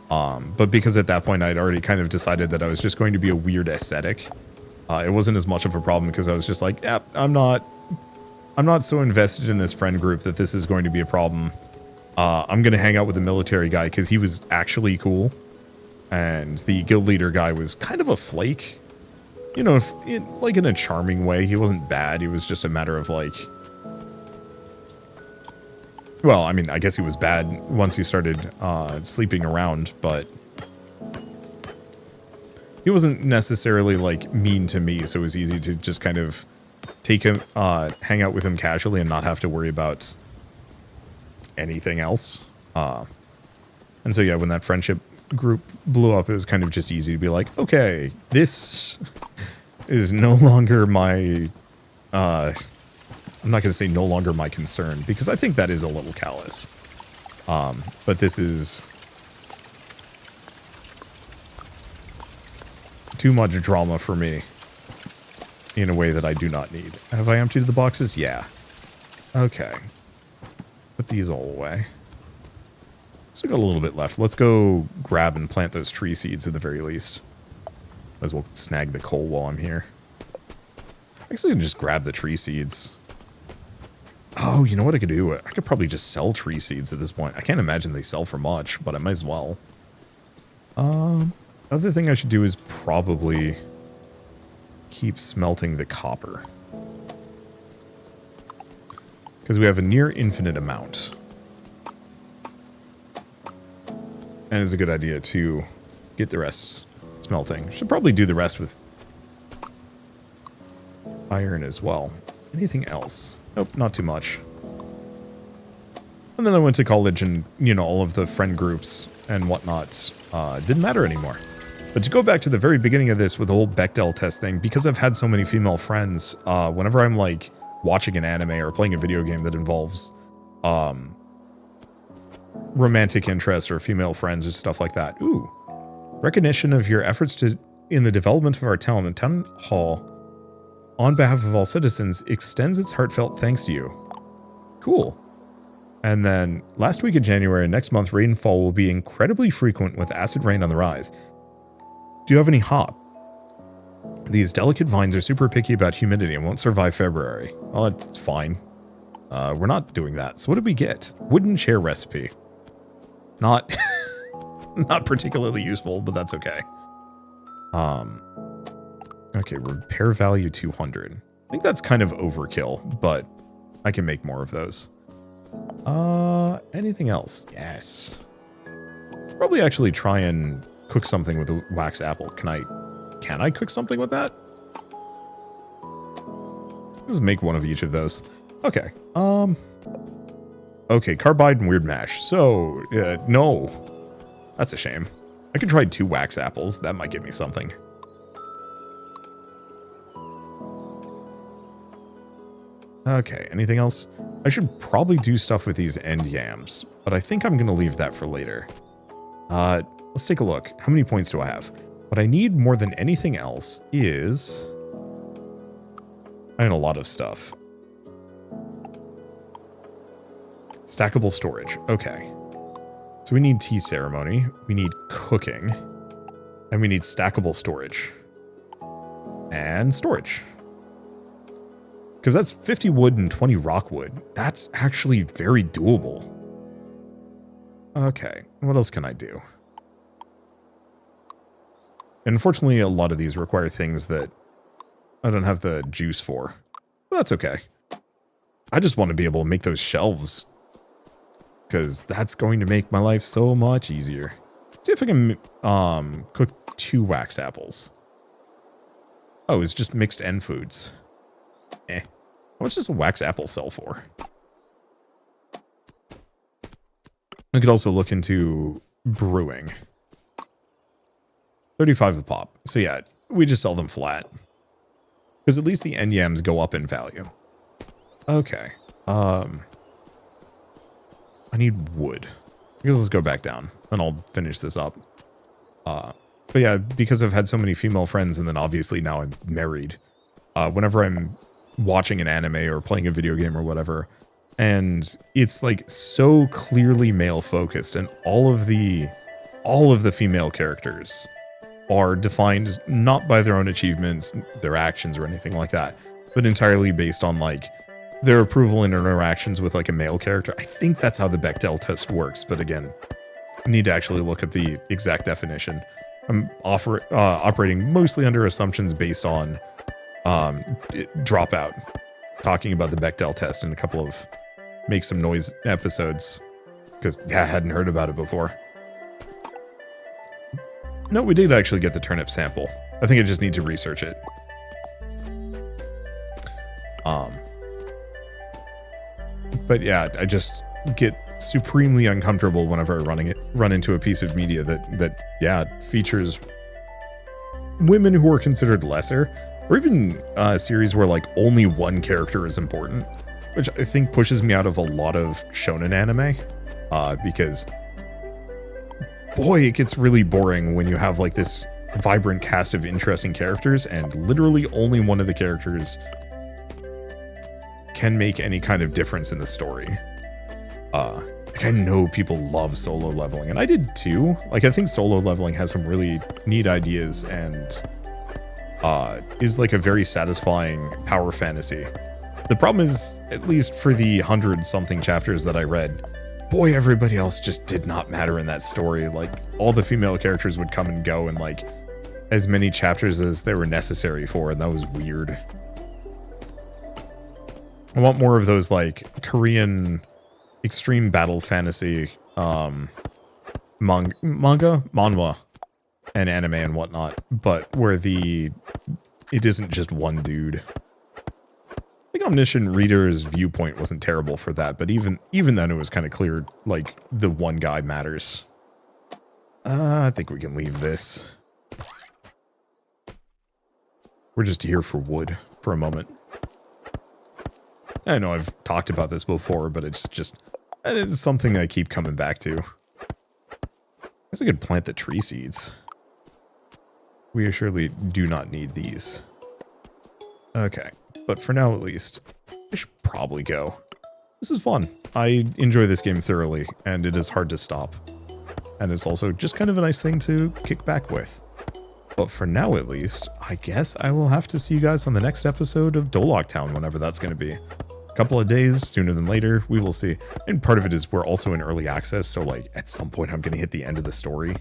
But because at that point I'd already kind of decided that I was just going to be a weird ascetic, it wasn't as much of a problem because I was just like, yeah, I'm not so invested in this friend group that this is going to be a problem. I'm going to hang out with the military guy because he was actually cool. And the guild leader guy was kind of a flake. You know, like in a charming way. He wasn't bad. It was just a matter of like... Well, I mean, I guess he was bad once he started sleeping around, but... He wasn't necessarily, like, mean to me, so it was easy to just kind of take him, hang out with him casually and not have to worry about anything else. And so, yeah, when that friendship group blew up, it was kind of just easy to be like, okay, this is no longer my, I'm not going to say no longer my concern, because I think that is a little callous. But this is too much drama for me in a way that I do not need. Have I emptied the boxes? Yeah. Okay. Put these all away. Still got a little bit left. Let's go grab and plant those tree seeds at the very least. Might as well snag the coal while I'm here. Actually, I can just grab the tree seeds. Oh, you know what I could do? I could probably just sell tree seeds at this point. I can't imagine they sell for much, but I might as well. Other thing I should do is probably keep smelting the copper. Because we have a near infinite amount. And it's a good idea to get the rest smelting. Should probably do the rest with iron as well. Anything else? Nope, not too much. And then I went to college and, you know, all of the friend groups and whatnot didn't matter anymore. But to go back to the very beginning of this with the whole Bechdel test thing, because I've had so many female friends, whenever I'm like watching an anime or playing a video game that involves romantic interest or female friends or stuff like that. Ooh. Recognition of your efforts in the development of our town. The town hall, on behalf of all citizens, extends its heartfelt thanks to you. Cool. And then, last week of January, next month, rainfall will be incredibly frequent with acid rain on the rise. Do you have any hop? These delicate vines are super picky about humidity and won't survive February. Well, that's fine. We're not doing that. So what did we get? Wooden chair recipe. Not, not particularly useful, but that's okay. Okay, repair value 200. I think that's kind of overkill, but I can make more of those. Anything else? Yes. Probably actually try and cook something with a wax apple. Can I cook something with that? Just make one of each of those. Okay. Okay, carbide and weird mash. So, no. That's a shame. I could try 2 wax apples. That might give me something. Okay, anything else? I should probably do stuff with these end yams, but I think I'm going to leave that for later. Let's take a look. How many points do I have? What I need more than anything else is... I need a lot of stuff. Stackable storage. Okay. So we need tea ceremony. We need cooking. And we need stackable storage. And storage. Because that's 50 wood and 20 rockwood. That's actually very doable. Okay. What else can I do? Unfortunately, a lot of these require things that I don't have the juice for. But that's okay. I just want to be able to make those shelves. Because that's going to make my life so much easier. Let's see if I can cook 2 wax apples. Oh, it's just mixed end foods. Eh. How much does a wax apple sell for? I could also look into brewing. 35 a pop. So yeah, we just sell them flat. Because at least the end yams go up in value. Okay. I need wood. I guess let's go back down. And I'll finish this up. But yeah, because I've had so many female friends and then obviously now I'm married. Whenever I'm watching an anime or playing a video game or whatever, and it's like so clearly male focused and all of the female characters are defined not by their own achievements, their actions or anything like that, but entirely based on like their approval and interactions with like a male character. I think that's how the Bechdel test works, but again, I need to actually look up the exact definition. I'm operating mostly under assumptions based on Dropout, talking about the Bechdel test in a couple of Make Some Noise episodes, because yeah, I hadn't heard about it before. No, we did actually get the turnip sample. I think I just need to research it. But yeah, I just get supremely uncomfortable whenever I run into a piece of media that features women who are considered lesser, or even a series where like only one character is important, which I think pushes me out of a lot of shonen anime, because boy, it gets really boring when you have like this vibrant cast of interesting characters and literally only one of the characters can make any kind of difference in the story. Like I know people love solo leveling, and I did too. Like I think solo leveling has some really neat ideas, and is like a very satisfying power fantasy. The problem is, at least for the 100-something chapters that I read, boy, everybody else just did not matter in that story. Like, all the female characters would come and go in, like, as many chapters as they were necessary for, and that was weird. I want more of those, like, Korean extreme battle fantasy, manhwa, and anime and whatnot, but where it isn't just one dude. The Omniscient Reader's viewpoint wasn't terrible for that, but even then it was kind of clear, like, the one guy matters. I think we can leave this. We're just here for wood for a moment. I know I've talked about this before, but it's something I keep coming back to. I guess I could plant the tree seeds. We surely do not need these. Okay, but for now at least, I should probably go. This is fun. I enjoy this game thoroughly, and it is hard to stop. And it's also just kind of a nice thing to kick back with. But for now at least, I guess I will have to see you guys on the next episode of Doloc Town, whenever that's going to be. A couple of days, sooner than later, we will see. And part of it is we're also in early access, so like at some point I'm going to hit the end of the story.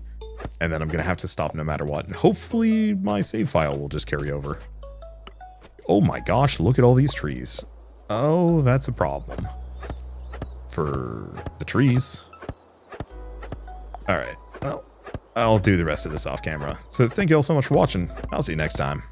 And then I'm going to have to stop no matter what. And hopefully my save file will just carry over. Oh my gosh, look at all these trees. Oh, that's a problem. For the trees. Alright, well, I'll do the rest of this off camera. So thank you all so much for watching. I'll see you next time.